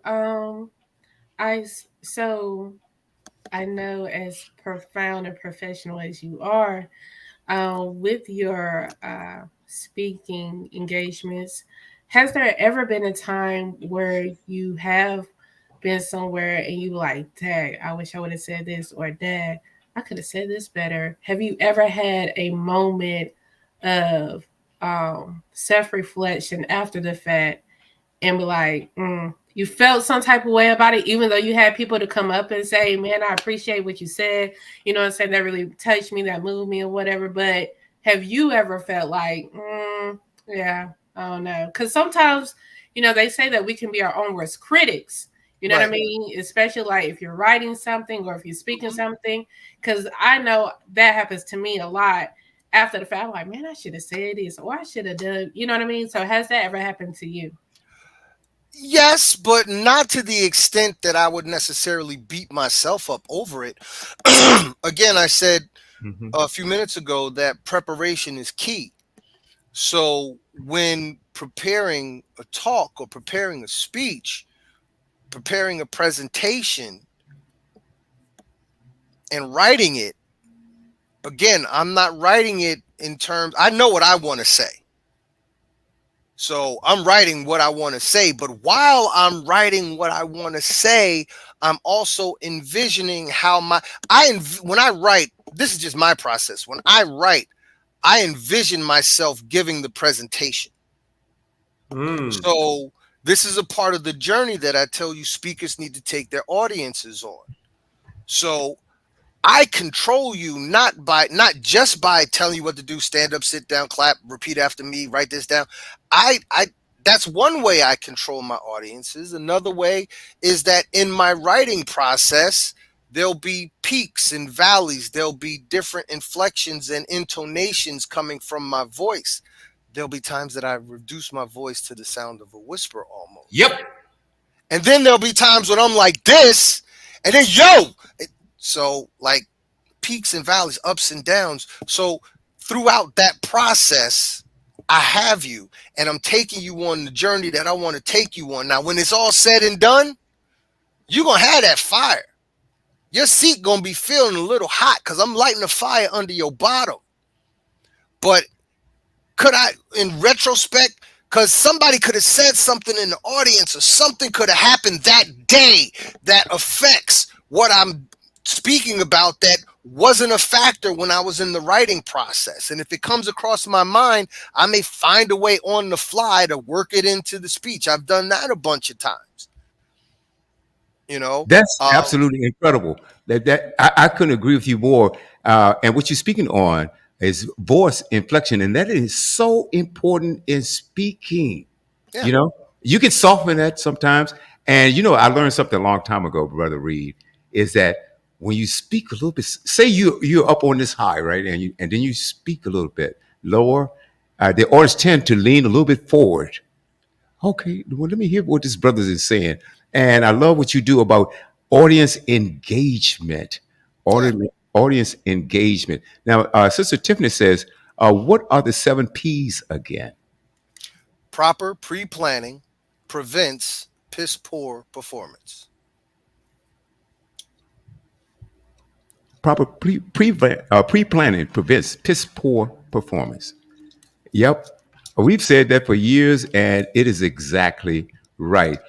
So I know as profound and professional as you are, with your speaking engagements, has there ever been a time where you have been somewhere and you like, Dad, I wish I would have said this, or Dad, I could have said this better? Have you ever had a moment of self reflection after the fact and be like, you felt some type of way about it, even though you had people to come up and say, man, I appreciate what you said. You know what I'm saying? That really touched me, that moved me or whatever. But have you ever felt like, yeah, I don't know? Because sometimes, they say that we can be our own worst critics. You know what I Right. mean? Especially like if you're writing something or if you're speaking Mhm. something. Because I know that happens to me a lot after the fact. I'm like, man, I should have said this or I should have done, you know what I mean? So has that ever happened to you? Yes, but not to the extent that I would necessarily beat myself up over it. Again, I said Hmm. a few minutes ago that preparation is key. So when preparing a talk or preparing a speech, preparing a presentation, and writing it, again, I'm not writing it in terms, I know what I want to say. So I'm writing what I want to say, but while I'm writing what I want to say, I'm also envisioning how when I write, this is just my process. When I write, I envision myself giving the presentation. Mm. So this is a part of the journey that I tell you speakers need to take their audiences on. So I control you not just by telling you what to do, stand up, sit down, clap, repeat after me, write this down. I That's one way I control my audiences. Another way is that in my writing process, there'll be peaks and valleys, there'll be different inflections and intonations coming from my voice. There'll be times that I reduce my voice to the sound of a whisper almost. Yep. And then there'll be times when I'm like this, and then yo. So like peaks and valleys, ups and downs. So throughout that process, I have you, and I'm taking you on the journey that I want to take you on. Now, when it's all said and done, you're gonna have that fire. Your seat gonna be feeling a little hot because I'm lighting a fire under your bottom. But could I, in retrospect, because somebody could have said something in the audience or something could have happened that day that affects what I'm speaking about that wasn't a factor when I was in the writing process. And if it comes across my mind, I may find a way on the fly to work it into the speech. I've done that a bunch of times, you know. That's Um, absolutely incredible. I couldn't agree with you more. And what you're speaking on is voice inflection, and that is so important in speaking. yeah, You know, you can soften that sometimes. And I learned something a long time ago, Brother Reed, is that when you speak a little bit, say you're up on this high, right, and then you speak a little bit lower, the audience tend to lean a little bit forward. Okay, well, let me hear what this brother is saying. And I love what you do about audience engagement. yeah. Audience engagement. Now, Sister Tiffany says, what are the 7 P's again? Proper pre-planning prevents piss poor performance. Proper pre planning prevents piss poor performance. Yep. We've said that for years, and it is exactly right.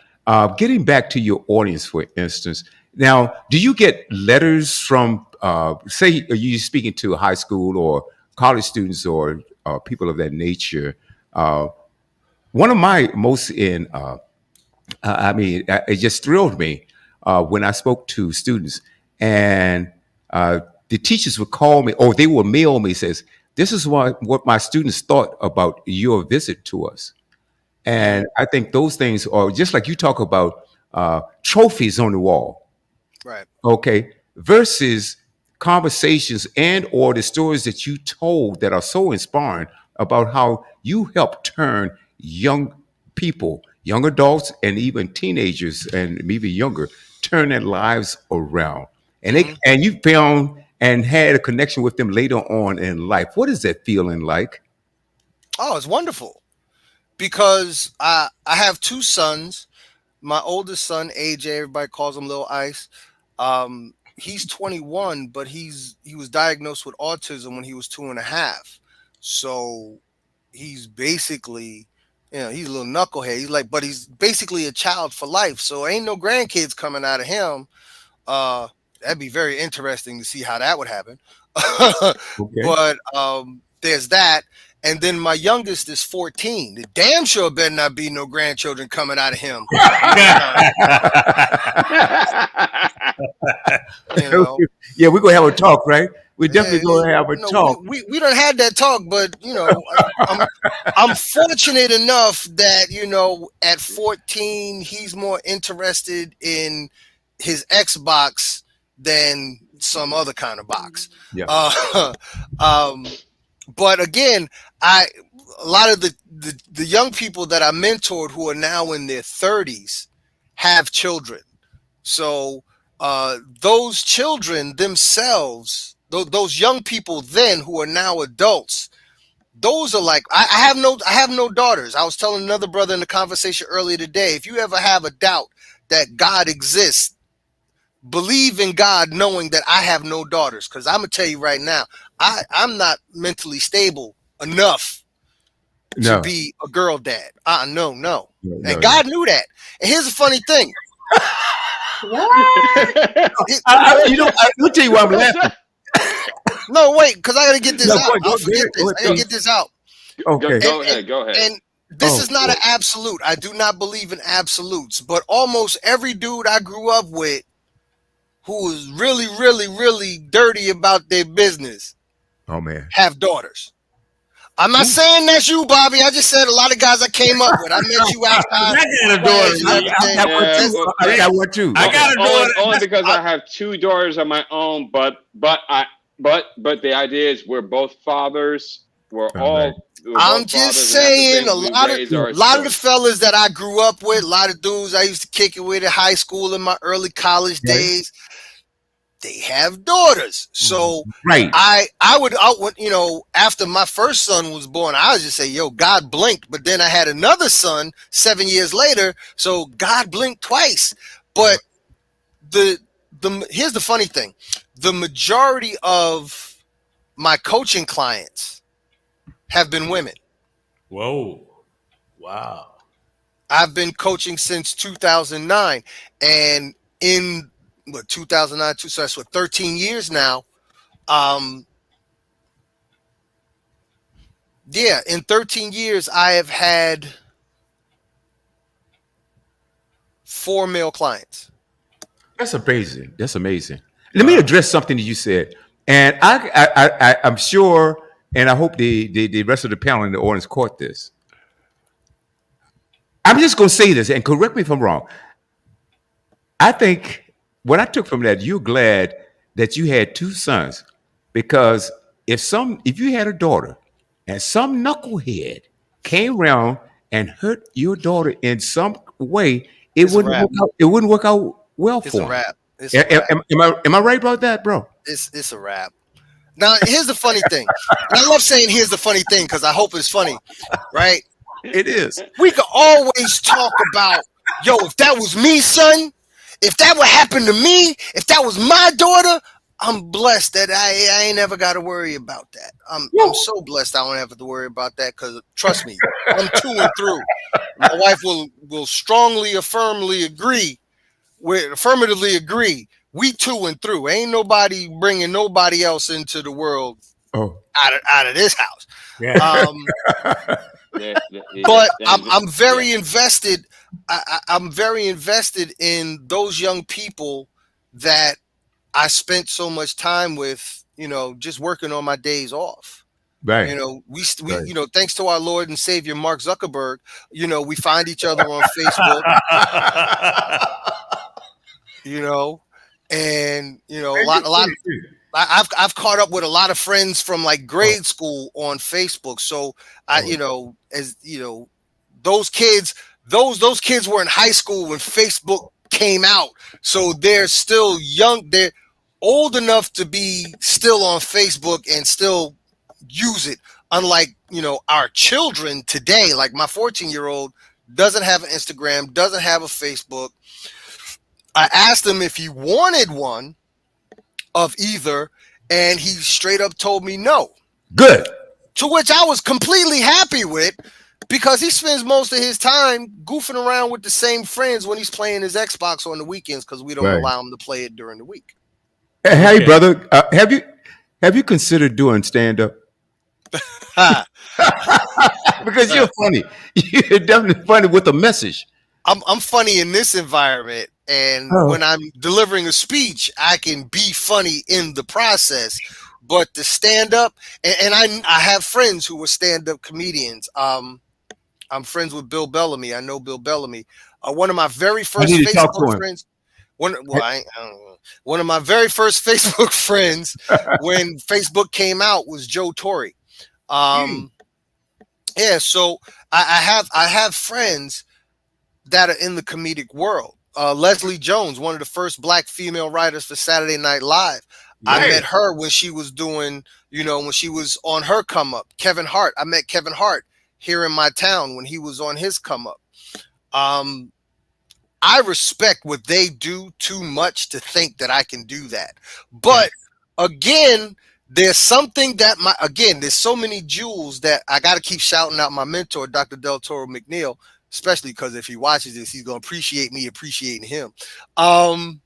Getting back to your audience, for instance, now, do you get letters from, say, are you speaking to high school or college students or people of that nature? Uh, One of my most it just thrilled me when I spoke to students, and the teachers would call me, or they would mail me, says, This is what my students thought about your visit to us. And I think those things are just like you talk about trophies on the wall, Right. okay, versus conversations and or the stories that you told that are so inspiring about how you help turn young people, young adults, and even teenagers and even younger, turn their lives around. And Hmm. you found and had a connection with them later on in life. What is that feeling like? Oh, it's wonderful because I have two sons. My oldest son, AJ, everybody calls him Little Ice. He's 21, but he was diagnosed with autism when he was 2.5. So he's basically, he's a little knucklehead. He's like, but he's basically a child for life. So ain't no grandkids coming out of him. Uh, that'd be very interesting to see how that would happen. Okay. But there's that. And then my youngest is 14. The damn sure better not be no grandchildren coming out of him. You know, Yeah, we're gonna have a talk, right? We're definitely yeah, gonna have a no, talk. we don't had that talk, but I'm fortunate enough that at 14 he's more interested in his Xbox than some other kind of box. Yeah. Um, but again, I a lot of the young people that I mentored who are now in their 30s have children. So those children themselves, those young people then who are now adults, those are like I have no daughters. I was telling another brother in the conversation earlier today. If you ever have a doubt that God exists, believe in God, knowing that I have no daughters. Because I'm gonna tell you right now, I'm not mentally stable enough to No, be a girl dad. No, no. no, And no. God knew that. And here's the funny thing. Let me tell you why I'm laughing. No, wait, because I gotta get this No, out. go I'll ahead, forget go this. ahead, I gotta please. get this out. Okay. Go ahead. Go ahead. And this Oh, is not boy. an absolute. I do not believe in absolutes, but almost every dude I grew up with who was really, really, really dirty about their business Oh man. have daughters. I'm not saying that's you, Bobby. I just said a lot of guys I came up with. I met you I outside got a class daughter. and I everything. got one Yeah, too. well, I got one too. I okay. got a daughter. Only because I have two daughters of my own, but the idea is we're both fathers. All right. We're I'm both just fathers, and have to saying basically raise our a lot of the children. fellas that I grew up with, a lot of dudes I used to kick it with in high school and my early college Okay. days, they have daughters. So Right. I would after my first son was born, I would just say, yo, God blinked. But then I had another son 7 years later, so God blinked twice. But the here's the funny thing. The majority of my coaching clients have been women. Whoa. Wow. I've been coaching since 2009, and in 2009, so that's 13 years now. Um, yeah, in 13 years, I have had 4 male clients. That's amazing. That's amazing. Let me address something that you said, and I'm sure, and I hope the rest of the panel and the audience caught this. I'm just going to say this, and correct me if I'm wrong. I think what I took from that, you're glad that you had two sons, because if you had a daughter, and some knucklehead came around and hurt your daughter in some way, it It's a wouldn't wrap. work out. It wouldn't work out well It's a for him. wrap. It's a wrap. Am I right about that, bro? It's a wrap. Now, here's the funny thing. And I love saying here's the funny thing because I hope it's funny, right? It is. We could always talk about, yo, if that was me, son, if that would happen to me, if that was my daughter, I'm blessed that I ain't ever got to worry about that. I'm so blessed I don't have to worry about that because trust me, I'm to and through. My wife will strongly, affirmatively agree. We to and through. Ain't nobody bringing nobody else into the world Oh, out of this house. Yeah. But I'm very invested. I'm very invested in those young people that I spent so much time with, just working on my days off. Right. You know, we Right. you know, thanks to our Lord and Savior Mark Zuckerberg, you know, we find each other on Facebook, you know, and you know, a lot. I've caught up with a lot of friends from like Oh, grade school on Facebook. So oh, you know, as you know, those kids, those kids were in high school when Facebook came out. So they're still young. They're old enough to be still on Facebook and still use it. Unlike, you know, our children today, like my 14-year-old doesn't have an Instagram, doesn't have a Facebook. I asked him if he wanted one of either, and he straight up told me no. good. To which I was completely happy with, because he spends most of his time goofing around with the same friends when he's playing his Xbox on the weekends, because we don't Right. allow him to play it during the week. Hey, Okay. brother, have you considered doing stand up? Ha. Because you're funny. You're definitely funny with a message. I'm funny in this environment, and Oh, when I'm delivering a speech, I can be funny in the process. But the stand up, and I have friends who were stand up comedians. I'm friends with Bill Bellamy. I know Bill Bellamy. One of my very I first need to talk Facebook to him. friends. I don't know. One of my very first Facebook friends when Facebook came out was Joe Torre. Hmm. Yeah, so I have friends that are in the comedic world. Leslie Jones, one of the first black female writers for Saturday Night Live. I Yeah. met her when she was doing, you know, when she was on her come up. Kevin Hart, I met Kevin Hart here in my town when he was on his come up. Um, I respect what they do too much to think that I can do that. Okay. But again, there's something that there's so many jewels that I got to keep shouting out my mentor, Dr. Del Toro McNeil, especially because if he watches this, he's going to appreciate me appreciating him. Um,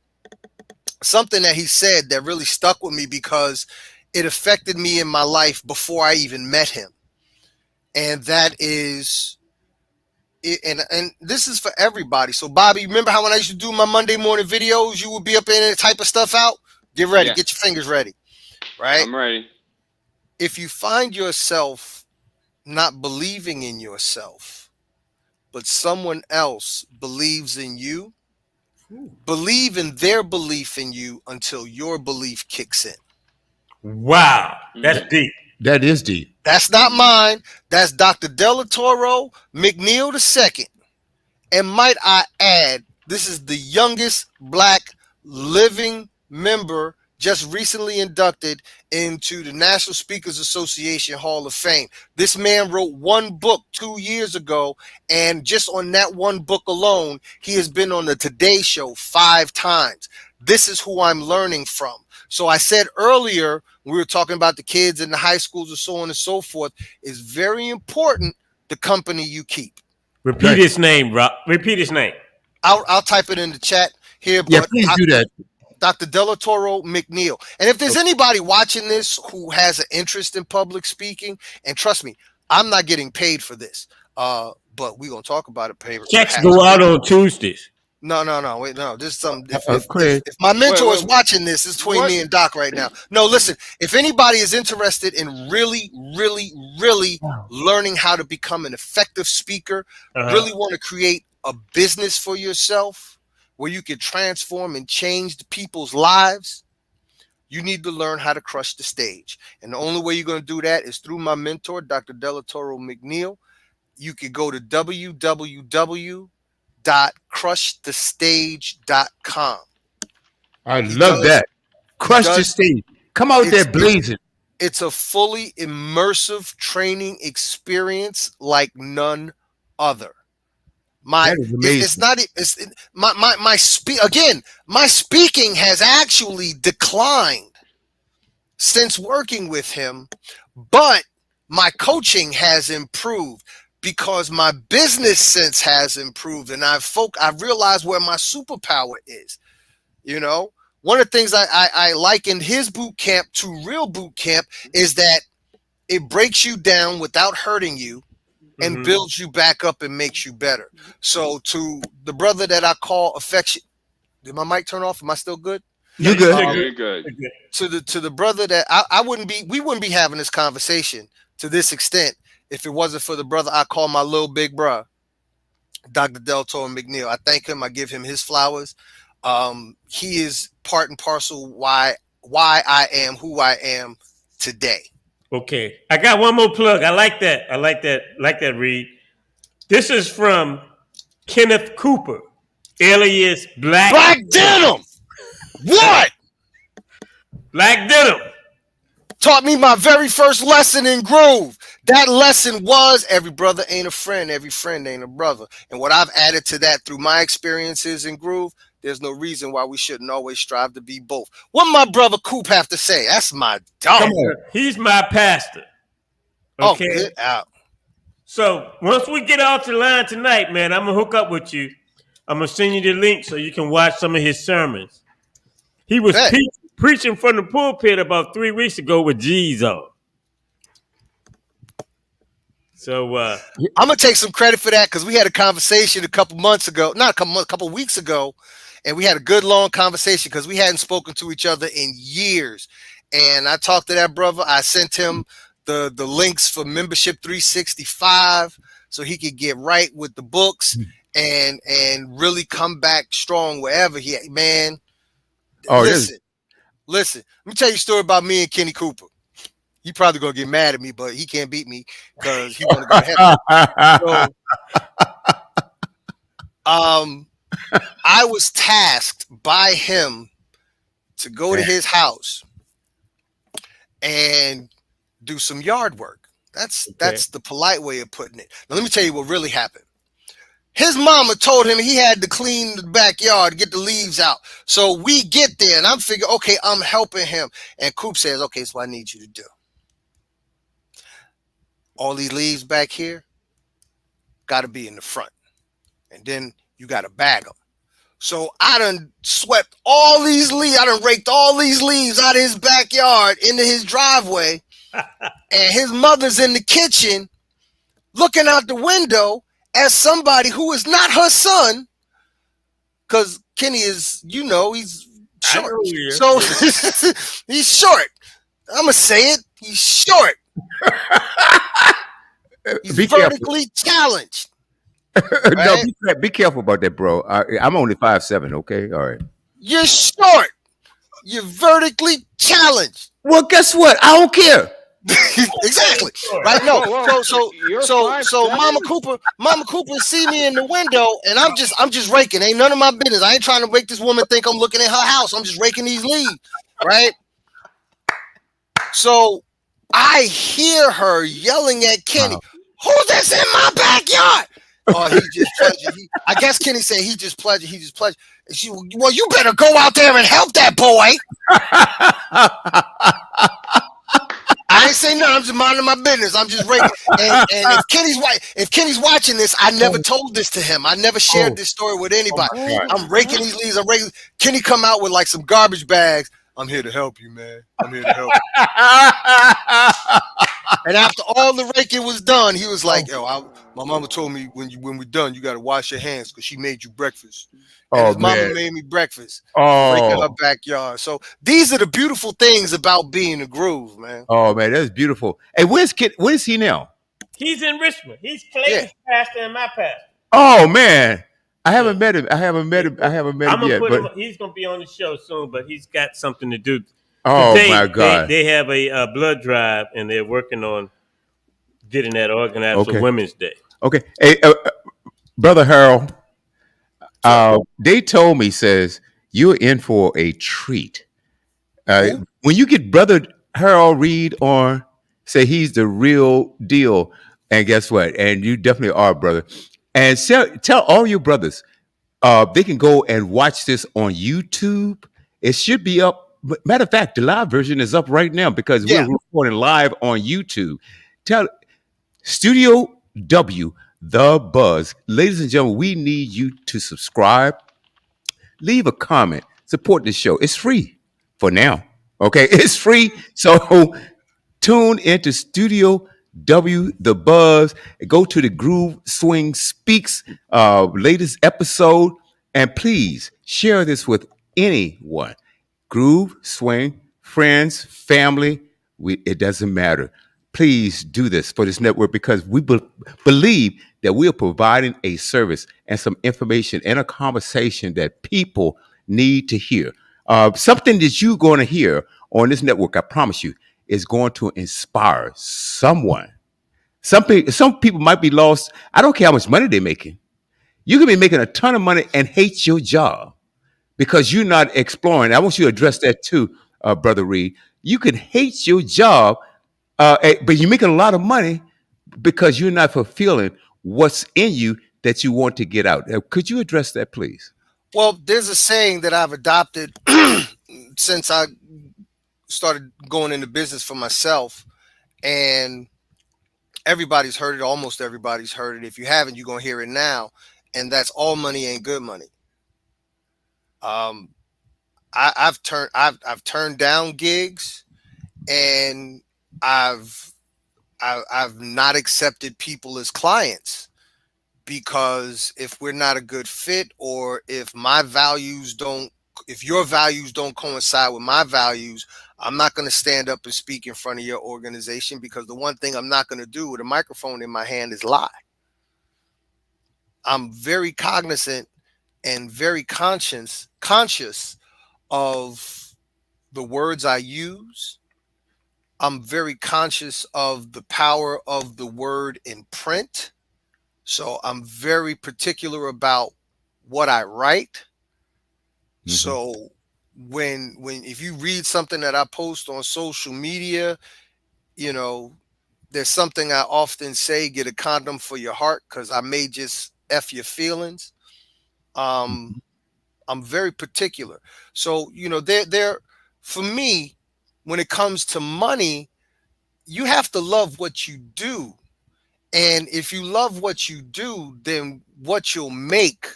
Something that he said that really stuck with me because it affected me in my life before I even met him. And that is and this is for everybody. So Bobby, remember how when I used to do my Monday morning videos, you would be up in there type of stuff out? Get ready, Yeah, get your fingers ready, right? I'm ready. If you find yourself not believing in yourself, but someone else believes in you, believe in their belief in you until your belief kicks in. Wow. That's Mm, deep. That is deep. That's not mine. That's Dr. Delatoro McNeil II. And might I add, this is the youngest black living member just recently inducted into the National Speakers Association Hall of Fame. This man wrote one book 2 years ago, and just on that one book alone, he has been on the Today Show 5 times. This is who I'm learning from. So I said earlier, we were talking about the kids in the high schools and so on and so forth, is very important the company you keep. Repeat Right. his name, Rob. Repeat his name. I'll type it in the chat here, Yeah, but please do that. Dr. Delatoro McNeil. And if there's Okay. anybody watching this who has an interest in public speaking, and trust me, I'm not getting paid for this. But we're gonna talk about it Checks perhaps go out later. on Tuesdays. No, wait, no. This is something. Craig. If my wait, mentor is wait, watching this, it's between what? me and Doc right now. No, listen. If anybody is interested in really, really, really learning how to become an effective speaker, Uh-huh. really want to create a business for yourself where you can transform and change the people's lives, you need to learn how to crush the stage. And the only way you're going to do that is through my mentor, Dr. Delatoro McNeil. You could go to www.crushthestage.com I He love does that. he Crush the does stage. Come out there it's blazing. it's a fully immersive training experience like none other. My That is it's amazing. not it's my speaking has actually declined since working with him, but my coaching has improved because my business sense has improved, and I've realized where my superpower is. You know, one of the things I likened his boot camp to real boot camp is that it breaks you down without hurting you and Mm-hmm. builds you back up and makes you better. So to the brother that I call affection, did my mic turn off? Am I still good? No, You you're good? still Um, good. You're good. You're good. to the brother that we wouldn't be having this conversation to this extent if it wasn't for the brother I call my little big bruh, Dr. Deltoro McNeil. I thank him. I give him his flowers. He is part and parcel why I am who I am today. Okay, I got one more plug. I like that. I like that. Like that, Reed. This is from Kenneth Cooper, alias Black Denim. What? Black Denim. Taught me my very first lesson in groove. That lesson was every brother ain't a friend, every friend ain't a brother. And what I've added to that through my experiences in groove, there's no reason why we shouldn't always strive to be both. What my brother Coop have to say? That's my dog. Come on. He's my pastor. Okay. Oh, get out. So once we get off the line tonight, man, I'm gonna hook up with you. I'm gonna send you the link so you can watch some of his sermons. He was preaching from the pulpit about 3 weeks ago with G's on. So I'm gonna take some credit for that because we had a conversation a couple months ago, not a couple weeks ago, and we had a good long conversation because we hadn't spoken to each other in years. And I talked to that brother. I sent him the links for Membership 365 so he could get right with the books and really come back strong wherever he man. Oh, listen. Let me tell you a story about me and Kenny Cooper. He probably gonna get mad at me, but he can't beat me because he wanna go to heaven. So, I was tasked by him to go to his house and do some yard work. That's the polite way of putting it. Now let me tell you what really happened. His mama told him he had to clean the backyard, get the leaves out. So we get there and I'm figuring, okay, I'm helping him. And Coop says, okay, so I need you to do. All these leaves back here got to be in the front. And then you got to bag them. So I done swept all these leaves. I done raked all these leaves out of his backyard into his driveway. And his mother's in the kitchen looking out the window as somebody who is not her son. Because Kenny is, he's short. So he's short. I'm going to say it. He's short. He's vertically challenged. Right? No, be careful about that, bro. I'm only 5'7", okay? All right. You're short. You're vertically challenged. Well, guess what? I don't care. Exactly. Right? No. So Mama Cooper see me in the window and I'm just raking. Ain't none of my business. I ain't trying to make this woman think I'm looking at her house. I'm just raking these leaves. Right? So I hear her yelling at Kenny, who's this in my backyard? Oh, he just pleasured. I guess Kenny said he just pleasured. And she, well, you better go out there and help that boy. I ain't say nothing. I'm just minding my business. I'm just raking. And if Kenny's watching this, I never told this to him. I never shared this story with anybody. I'm raking these leaves. I'm raking. Kenny come out with like some garbage bags. I'm here to help you, man. I'm here to help you. And after all the raking was done, he was like, yo, my mama told me when we're done, you got to wash your hands because she made you breakfast. And his mama made me breakfast. Raking her backyard. So these are the beautiful things about being a groove, man. Oh, man, that's beautiful. Hey, where's he now? He's in Richmond. He's Clayton's pastor and my pastor. Oh, man. I haven't met him. I haven't met him yet. But he's going to be on the show soon, but he's got something to do. Oh, today, my God. They have a blood drive, and they're working on getting that organized for Women's Day. Okay. Hey, Brother Harold, they told me, says, you're in for a treat. When you get Brother Harold Reed on, say he's the real deal. And guess what? And you definitely are, brother. And tell all your brothers, they can go and watch this on YouTube. It should be up. Matter of fact, the live version is up right now because we're recording live on YouTube. Tell Studio W, The Buzz. Ladies and gentlemen, we need you to subscribe, leave a comment, support the show. It's free for now. Okay, it's free. So tune into Studio W, The Buzz. Go to the Groove Swing Speaks latest episode, and please share this with anyone. Groove, swing, friends, family, it doesn't matter. please do this for this network because we believe that we are providing a service and some information and a conversation that people need to hear. Something that you're going to hear on this network, I promise you, is going to inspire someone. Some people might be lost. I don't care how much money they're making. You can be making a ton of money and hate your job because you're not exploring. I want you to address that too, Brother Reed. You can hate your job, but you're making a lot of money because you're not fulfilling what's in you that you want to get out. Could you address that, please? Well, there's a saying that I've adopted since I started going into business for myself, and everybody's heard it. Almost everybody's heard it. If you haven't, you're gonna hear it now, and that's all money ain't good money. Um, I've turned down gigs, and I've I've not accepted people as clients because if we're not a good fit, or if your values don't coincide with my values, I'm not going to stand up and speak in front of your organization, because the one thing I'm not going to do with a microphone in my hand is lie. I'm very cognizant and very conscious of the words I use. I'm very conscious of the power of the word in print. So I'm very particular about what I write. Mm-hmm. So if you read something that I post on social media, you know, there's something I often say: get a condom for your heart, because I may just F your feelings. Um, I'm very particular. So, there for me, when it comes to money, you have to love what you do. And if you love what you do, then what you'll make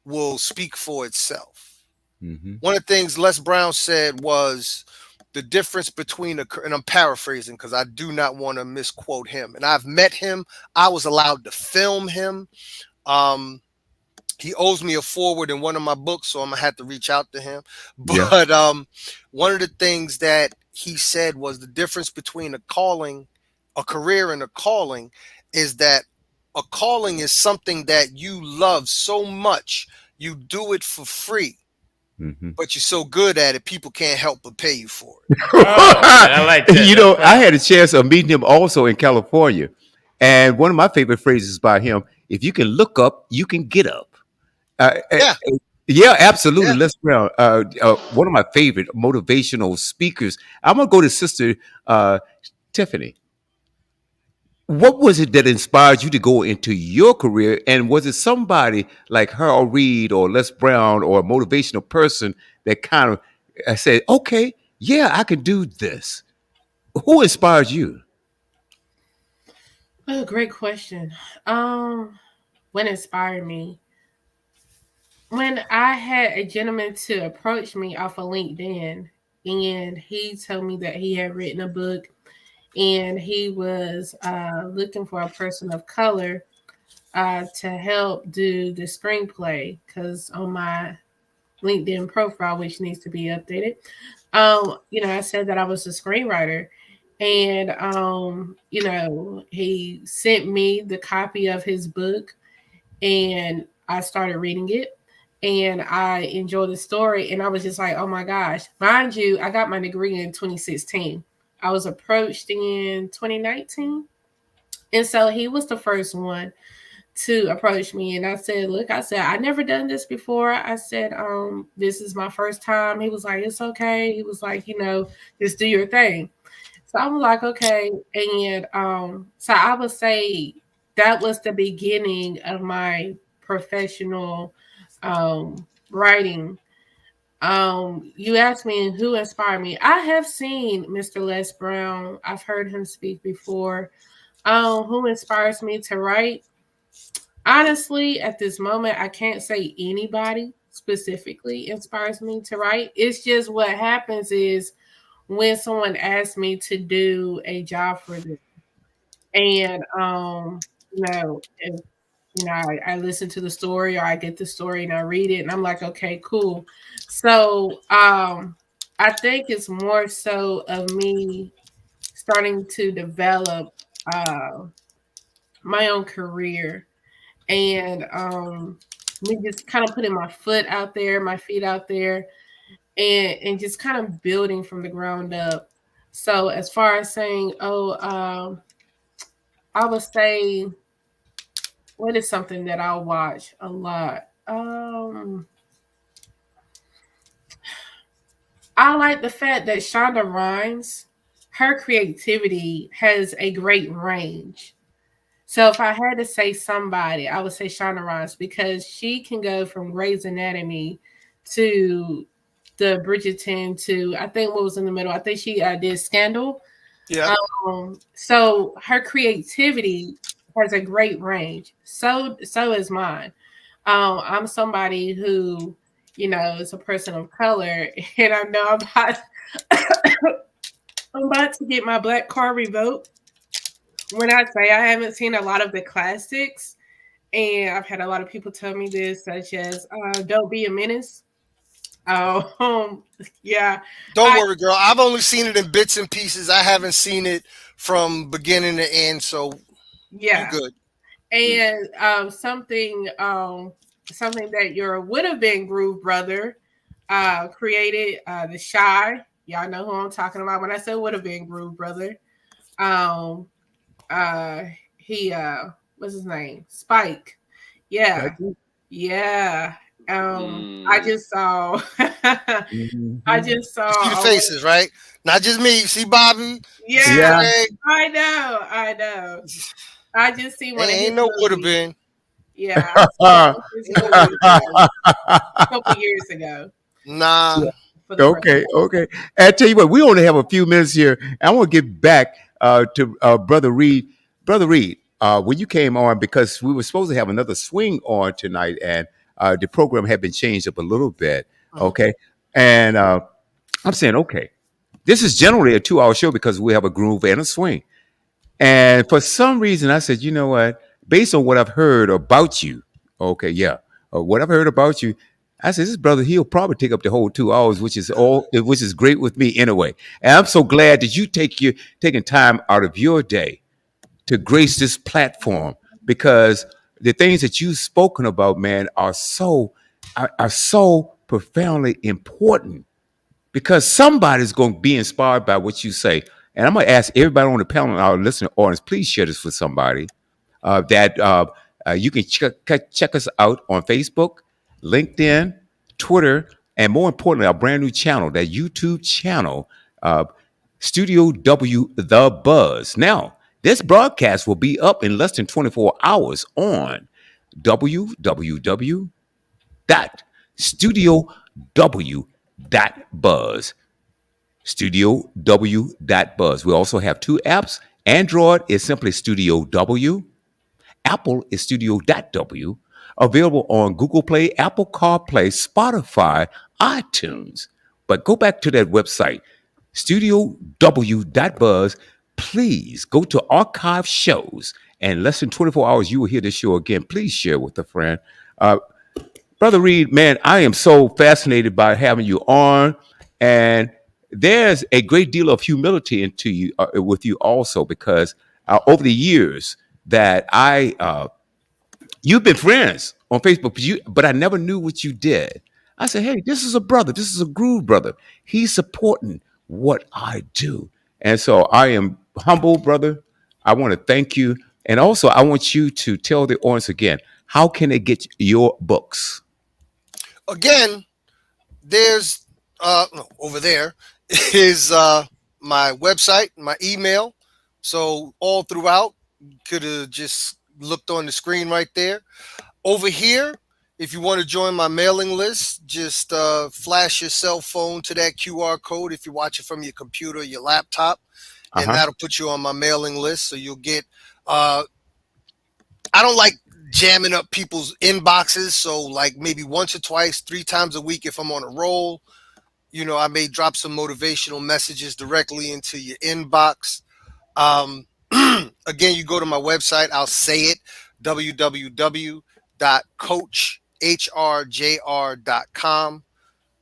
will speak for itself. Mm-hmm. One of the things Les Brown said was the difference between and I'm paraphrasing because I do not want to misquote him. And I've met him. I was allowed to film him. Um, he owes me a forward in one of my books, so I'm gonna have to reach out to him. Yeah. But one of the things that he said was the difference between a career and a calling is that a calling is something that you love so much, you do it for free, Mm-hmm. but you're so good at it, people can't help but pay you for it. Oh man, I like that. You That's know, I powerful. had a chance of meeting him also in California. And one of my favorite phrases by him: if you can look up, you can get up. Uh, uh, Yeah, yeah, absolutely. yeah. Les Brown, one of my favorite motivational speakers. I'm going to go to Sister Tiffany. What was it that inspired you to go into your career? And was it somebody like Harold Reed or Les Brown or a motivational person that kind of said, okay, yeah, I can do this? Who inspired you? Oh, great question. Um, what inspired me? When I had a gentleman to approach me off of LinkedIn, and he told me that he had written a book, and he was looking for a person of color to help do the screenplay, because on my LinkedIn profile, which needs to be updated, I said that I was a screenwriter. And he sent me the copy of his book, and I started reading it, and I enjoyed the story, and I was just like, oh my gosh. Mind you, I got my degree in 2016. I was approached in 2019. And so he was the first one to approach me, and I said, look, I said, I never done this before. I said, this is my first time. He was like, it's okay. He was like, just do your thing. So I was like, okay. And so I would say that was the beginning of my professional writing. You asked me who inspired me. I have seen Mr. Les Brown. I've heard him speak before. Who inspires me to write? Honestly, at this moment, I can't say anybody specifically inspires me to write. It's just what happens is when someone asks me to do a job for them, and if I listen to the story, or I get the story and I read it, and I'm like, okay, cool. So I think it's more so of me starting to develop uh, my own career, and me just kind of putting my foot out there, my feet out there, and just kind of building from the ground up. So as far as saying, oh, I would say, what is something that I'll watch a lot? I like the fact that Shonda Rhimes, her creativity has a great range. So if I had to say somebody, I would say Shonda Rhimes because she can go from Grey's Anatomy to the Bridgerton to I think what was in the middle. I think she did Scandal. Yeah. So her creativity has a great range. So is mine. I'm somebody who, is a person of color, and I know I'm about to get my black card revoked. When I say I haven't seen a lot of the classics, and I've had a lot of people tell me this, such as "Don't Be a Menace." Um, yeah, Don't I worry, girl. I've only seen it in bits and pieces. I haven't seen it from beginning to end, so you yeah, good. and something that your would have been groove brother created, the Shy. Y'all know who I'm talking about when I said would have been groove brother. Um, he what's his name? Spike. Yeah, yeah. I Mm. just saw I Mhm. just You see the saw faces, right? Not just me. You see Bobby. You see yeah, Yeah. Craig. I know. I just see one of his Ain't no would have movies. been. Yeah, I seen one of his movies a couple years ago Nah. for the first Okay, okay. And I tell you what, we only have a few minutes here. I want to get back to Brother Reed. Brother Reed, when you came on, because we were supposed to have another swing on tonight, and the program had been changed up a little bit. Mhm. Okay, and I'm saying, okay, this is generally a 2 hour show because we have a groove and a swing. And for some reason, I said, you know what? Based on what I've heard about you, okay, yeah, what I've heard about you, I said, this brother, he'll probably take up the whole 2 hours, which is great with me anyway. And I'm so glad that you taking time out of your day to grace this platform because the things that you've spoken about, man, are so profoundly important because somebody's going to be inspired by what you say. And I'm going to ask everybody on the panel and our listening audience, please share this with somebody that you can check us out on Facebook, LinkedIn, Twitter, and more importantly, our brand new channel, that YouTube channel, uh, Studio W The Buzz. Now, this broadcast will be up in less than 24 hours on www.studiow.buzz. StudioW.buzz. We also have two apps. Android is simply Studio W. Apple is Studio.w. Available on Google Play, Apple CarPlay, Spotify, iTunes. But go back to that website, StudioW.buzz. Please go to archive shows. And less than 24 hours, you will hear this show again. Please share with a friend. Uh, Brother Reed, man, I am so fascinated by having you on, and there's a great deal of humility into you with you also because over the years that you've been friends on Facebook, but I never knew what you did. I said, hey, this is a brother, this is a groove brother. He's supporting what I do, and so I am humble, brother. I want to thank you, and also I want you to tell the audience again how can they get your books. Again, there's no, over there is my website, my email. So all throughout, could have just looked on the screen right there. Over here, if you want to join my mailing list, just flash your cell phone to that QR code if you watch it from your computer or your laptop, Uh and huh. that'll put you on my mailing list. So you'll get. I don't like jamming up people's inboxes, so like maybe once or twice, 3 times a week if I'm on a roll. I may drop some motivational messages directly into your inbox. Um, again, you go to my website, I'll say it www.coachhrjr.com.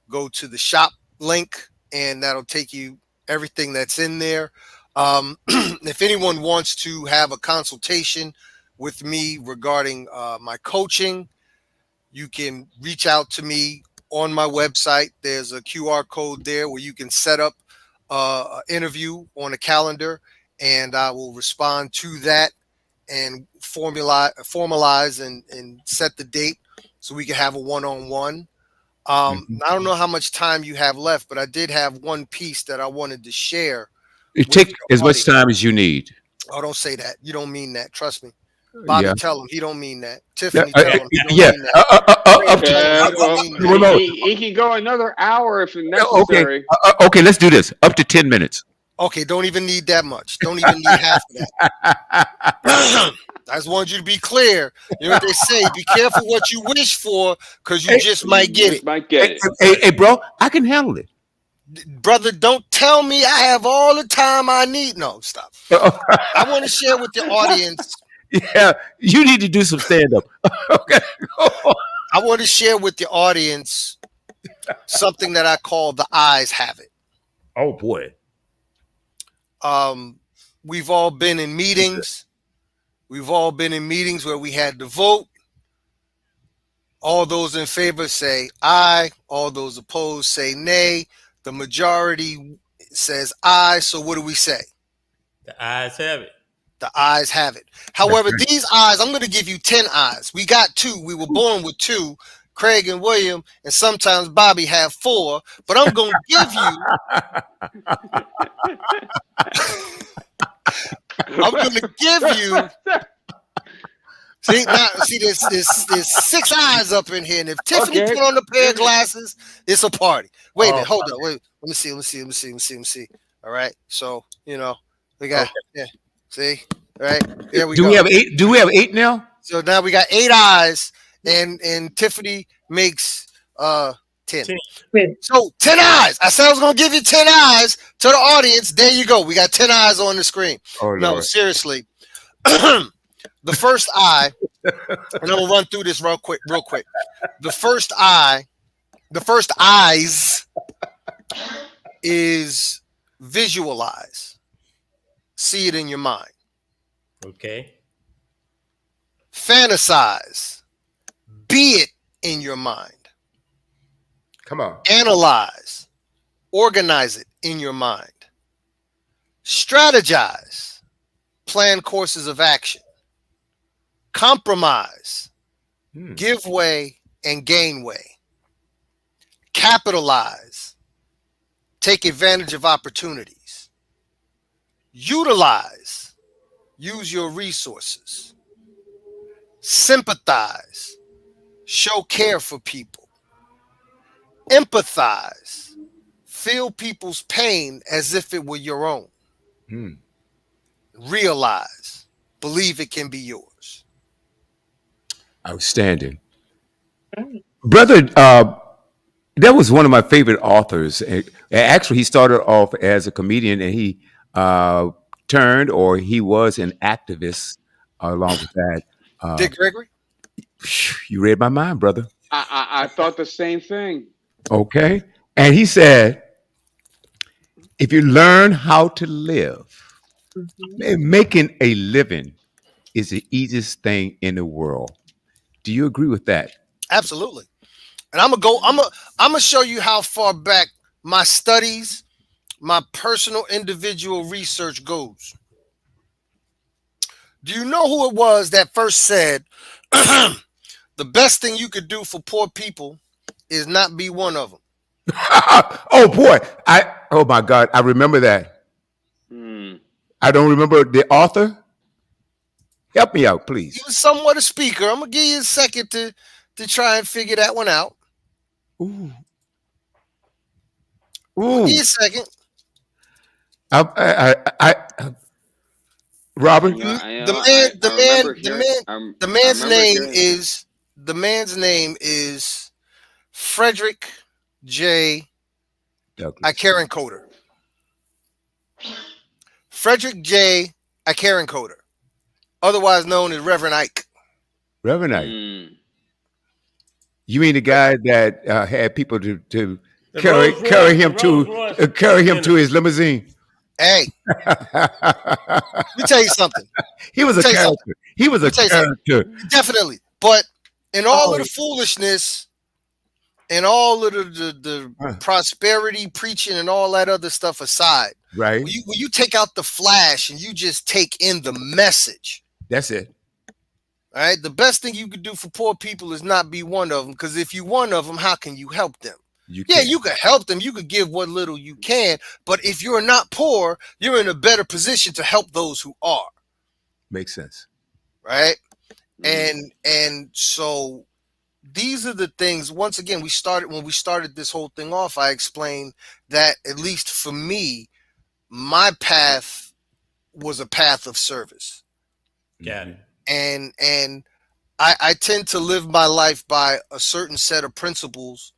Go to the shop link, and that'll take you everything that's in there. If anyone wants to have a consultation with me regarding my coaching, you can reach out to me on my website. There's a QR code there where you can set up an interview on a calendar, and I will respond to that and formalize and set the date so we can have a one-on-one. Mhm. I don't know how much time you have left, but I did have one piece that I wanted to share It with take the as much audience. time as you need. Oh, don't say that. You don't mean that. Trust me. Bobby, Yeah. tell him he don't mean that. Yeah. Tiffany, tell him he don't Yeah. mean that. Up Craig, to tell him Yeah, he don't well, mean that. remote. he can go another hour if Okay. necessary. Okay. Let's do this. Up to 10 minutes. Okay, don't even need that much. Don't even need half of that. I just wanted you to be clear. You know what they say? Be careful what you wish for, because you Hey, just You might get just it. might get hey, it. hey, bro, I can handle it. Brother, don't tell me I have all the time I need. No, stop. I want to share with the audience. Yeah, you need to do some stand up. Okay. I want to share with the audience something that I call the eyes have it. Oh boy. Um, we've all been in meetings. We've all been in meetings where we had to vote. All those in favor say aye. All those opposed say nay. The majority says aye. So what do we say? The eyes have it. The ayes have it. However, these ayes, I'm going to give you 10 ayes. We got 2. We were born with 2. Craig and William, and sometimes Bobby have 4. But I'm going to give you. I'm going to give you. See, there's 6 eyes up in here, and if Tiffany Okay. put on a pair of glasses, it's a party. Wait a minute, Oh, hold on, wait. Let me see. All right, so we got see, all right, there we do go. we have 8? Do we have 8 now? So now we got 8 eyes, and Tiffany makes 10. 10. So 10 eyes. I said I was gonna give you 10 eyes to the audience. There you go. We got 10 eyes on the screen. Oh No, Lord. seriously. The first eye, and I'm gonna run through this real quick. The first eyes is visualize. See it in your mind. Okay. Fantasize. Be it in your mind. Come on. Analyze. Organize it in your mind. Strategize. Plan courses of action. Compromise. Give way and gain way. Capitalize. Take advantage of opportunities. Utilize. Use your resources. Sympathize. Show care for people. Empathize. Feel people's pain as if it were your own. Realize. Believe it can be yours. Outstanding. Brother, that was one of my favorite authors. Actually, he started off as a comedian and he turned, or he was an activist along with that. Dick Gregory? You read my mind, brother. I thought the same thing. Okay. And he said, if you learn how to live, making a living is the easiest thing in the world. Do you agree with that? Absolutely. And I'm gonna show you how far back my studies, my personal individual research goes. Do you know who it was that first said the best thing you could do for poor people is not be one of them? Oh boy. Oh my God. I remember that. I don't remember the author. Help me out, He please. was somewhat a speaker. I'm gonna give you a second to try and figure that one out. Ooh. Give Ooh. you a second. Robert. The man's name hearing is Frederick J. Douglas. Icarencoder. Frederick J. Icarencoder, otherwise known as Reverend Ike. Reverend Ike. You mean the guy that had people to The carry Rolls Royce- him the Rolls to Royce carry him dinner. to his limousine? Hey, let me tell you something. He was Let me a tell you something. character. He was Let a me tell you something. character. Definitely. But in all of the Oh, foolishness and all of the uh, prosperity preaching and all that other stuff aside, right. when you take out the flash and you just take in the message, That's it. all right, the best thing you could do for poor people is not be one of them. Because if you one of them, how can you help them? You Yeah, can. you can help them. You could give what little you can. But if you're not poor, you're in a better position to help those who are. Makes sense. Right. Mm. And so these are the things. Once again, when we started this whole thing off, I explained that at least for me, my path was a path of service. Got Hmm. it. And I tend to live my life by a certain set of principles.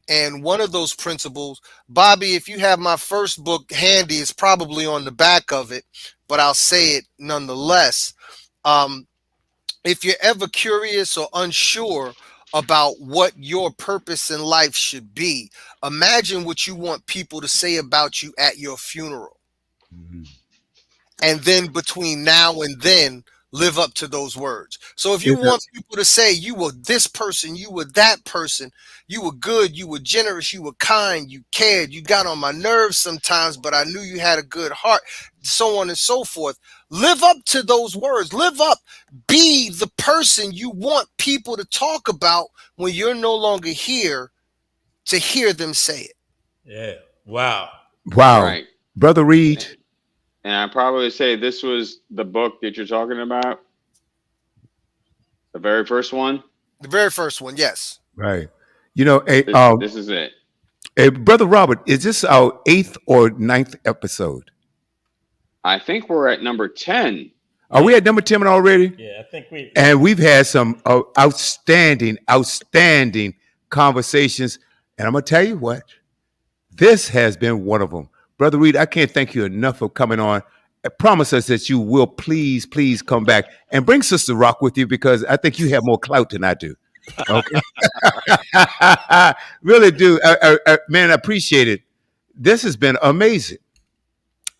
And one of those principles, Bobby, if you have my first book handy, it's probably on the back of it, but I'll say it nonetheless. Um, if you're ever curious or unsure about what your purpose in life should be, imagine what you want people to say about you at your funeral. Hmm. And then between now and then, live up to those words. So if you It's a, want people to say you were this person, you were that person, you were good, you were generous, you were kind, you cared, you got on my nerves sometimes, but I knew you had a good heart, so on and so forth. Live up to those words. Live up. Be the person you want people to talk about when you're no longer here to hear them say it. Yeah. Wow. wow, Right. brother Reed. And I probably say this was the book that you're talking about, the very first one. The very first one, yes. Right. You know, This is it. brother Robert, is this our eighth or ninth episode? I think we're at number 10. Are we Yeah. at number 10 already? Yeah. I think we. And we've had some outstanding, outstanding conversations. And I'm gonna tell you what, this has been one of them. Brother Reed, I can't thank you enough for coming on. Promise us that you will please, please come back and bring Sister Rock with you because I think you have more clout than I do. Okay. Really do. Man, I appreciate it. This has been amazing.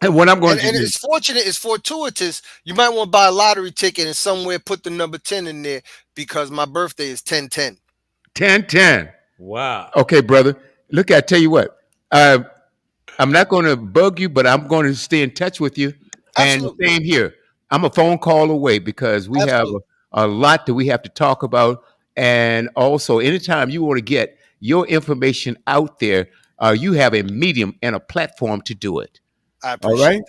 And what I'm going to And do, it's fortunate, it's fortuitous. You might want to buy a lottery ticket and somewhere put the number 10 in there because my birthday is 10/10. 10-10. Wow. Okay, brother. Look, I tell you what. I'm not going to bug you, but I'm going to stay in touch with you. And Absolutely. same here. I'm a phone call away because we have Absolutely. a lot that we have to talk about. And also, anytime you want to get your information out there, you have a medium and a platform to do it. I All right. appreciate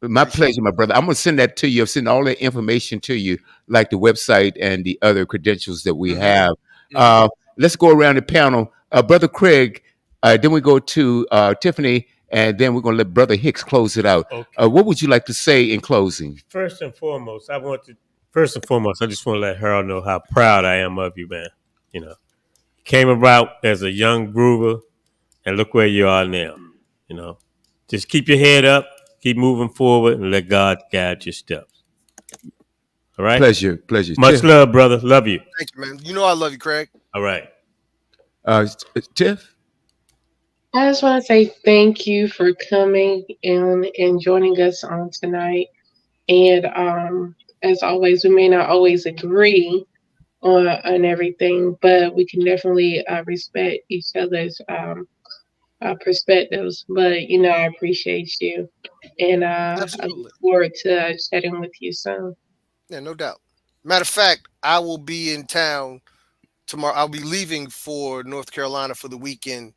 that. My Appreciate pleasure, my brother. I'm going to send that to you. I'll send all that information to you, like the website and the other credentials that we it. Hmm. have. Hmm. Let's go around the panel. Brother Craig, then we go to Tiffany, and then we're going to let Brother Hicks close it out. Okay. What would you like to say in closing? First and foremost, I just want to let Harold know how proud I am of you, man. You know, came about as a young groover, and look where you are now. You know, just keep your head up, keep moving forward, and let God guide your steps. All right. Pleasure, pleasure. Much Tiff, love, brother. Love you. Thank you, man. You know I love you, Craig. All right. Tiff, I just want to say thank you for coming and joining us on tonight. And as always, we may not always agree on everything, but we can definitely respect each other's perspectives. But I appreciate you, and I look Absolutely. forward to chatting with you soon. Yeah, no doubt. Matter of fact, I will be in town tomorrow. I'll be leaving for North Carolina for the weekend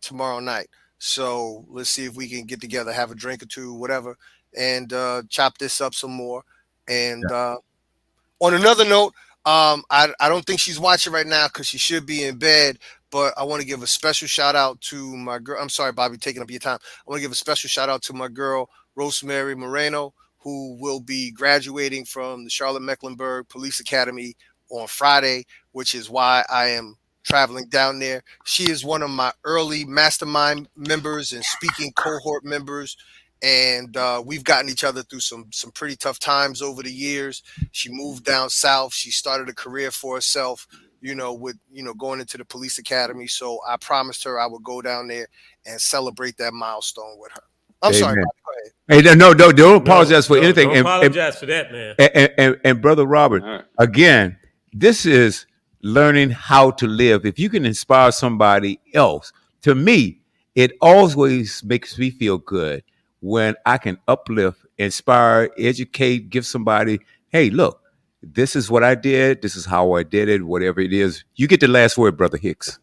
tomorrow night. So let's see if we can get together, have a drink or two, whatever, and chop this up some more. And on another note, I don't think she's watching right now because she should be in bed. But I want to give a special shout out to my girl. I'm sorry, Bobby, taking up your time. I want to give a special shout out to my girl, Rosemary Moreno, who will be graduating from the Charlotte Mecklenburg Police Academy on Friday, which is why I am traveling down there. She is one of my early mastermind members and speaking cohort members. And we've gotten each other through some pretty tough times over the years. She moved down south. She started a career for herself, with going into the police academy. So I promised her I would go down there and celebrate that milestone with her. I'm sorry, Amen. Bobby, go ahead. Hey, no, don't No, apologize for no, anything. don't apologize for that, man. And Brother Robert, All right. again, this is learning how to live. If you can inspire somebody else, to me, it always makes me feel good when I can uplift, inspire, educate, give somebody, hey, look, this is what I did. This is how I did it, whatever it is. You get the last word, Brother Hicks.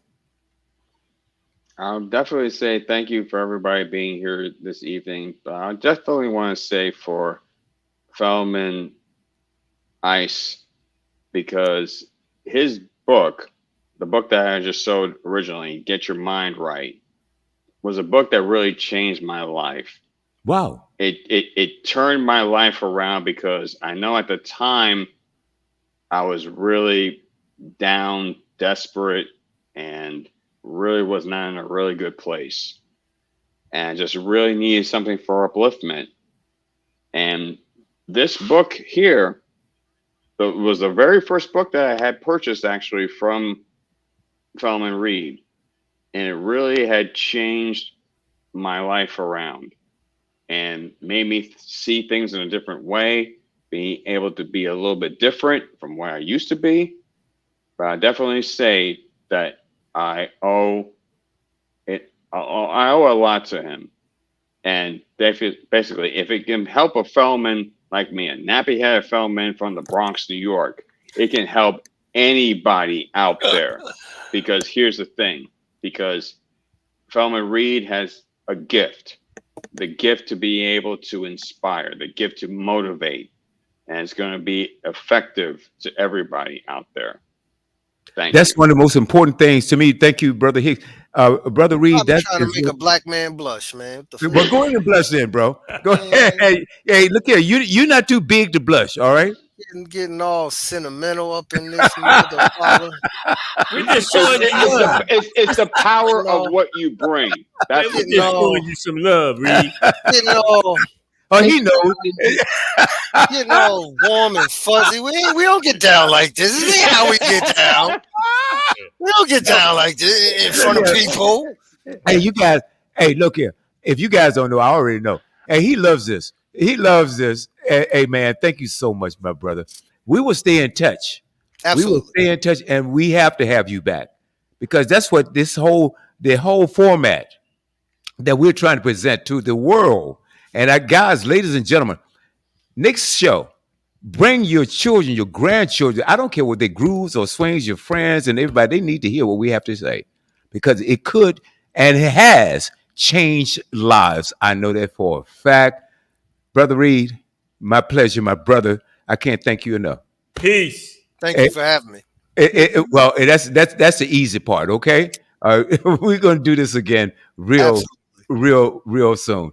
I'll definitely say thank you for everybody being here this evening. But I definitely want to say for Feldman Ice, because his book, the book that I just sold originally, Get Your Mind Right, was a book that really changed my life. Wow. It turned my life around because I know at the time I was really down, desperate, and really was not in a really good place. And I just really needed something for upliftment. And this book here was the very first book that I had purchased actually from Feldman Reed. And it really had changed my life around and made me see things in a different way, being able to be a little bit different from where I used to be. But I definitely say that I owe it. I owe a lot to him. And basically, if it can help a Feldman like me, a nappy-headed Feldman from the Bronx, New York, it can help anybody out there. Because here's the thing: because Feldman Reed has a gift, the gift to be able to inspire, the gift to motivate, and it's going to be effective to everybody out there. Thank That's you. one of the most important things to me. Thank you, Brother Hicks. Brother Reed, Bobby that trying to is make a black man blush, man. What the fuck? well, go ahead and blush then, bro. Go ahead. Man, Hey, look here. You're not too big to blush, all right? getting all sentimental up in this motherfucker. We just showing you love. It's the power Getting of all, what you bring. That's Man, the we getting just thing. all, showing you some love, Reed. getting all, Oh, he knows. getting all warm and fuzzy. We don't get down like this. This ain't how we get down. We don't get down like this in front of people. Hey, you guys. Hey, look here. If you guys don't know, I already know. Hey, he loves this. He loves this. Hey, man, thank you so much, my brother. We will stay in touch. We will Absolutely. stay in touch, and we have to have you back because that's what the whole format that we're trying to present to the world. And guys, ladies and gentlemen, next show, bring your children, your grandchildren. I don't care what they grooves or swings, your friends and everybody. They need to hear what we have to say because it could and it has changed lives. I know that for a fact. Brother Reed, my pleasure, my brother. I can't thank you enough. Peace. Thank Eh, you for having me. well, that's the easy part. Okay, we're gonna do this again real, Absolutely. real soon.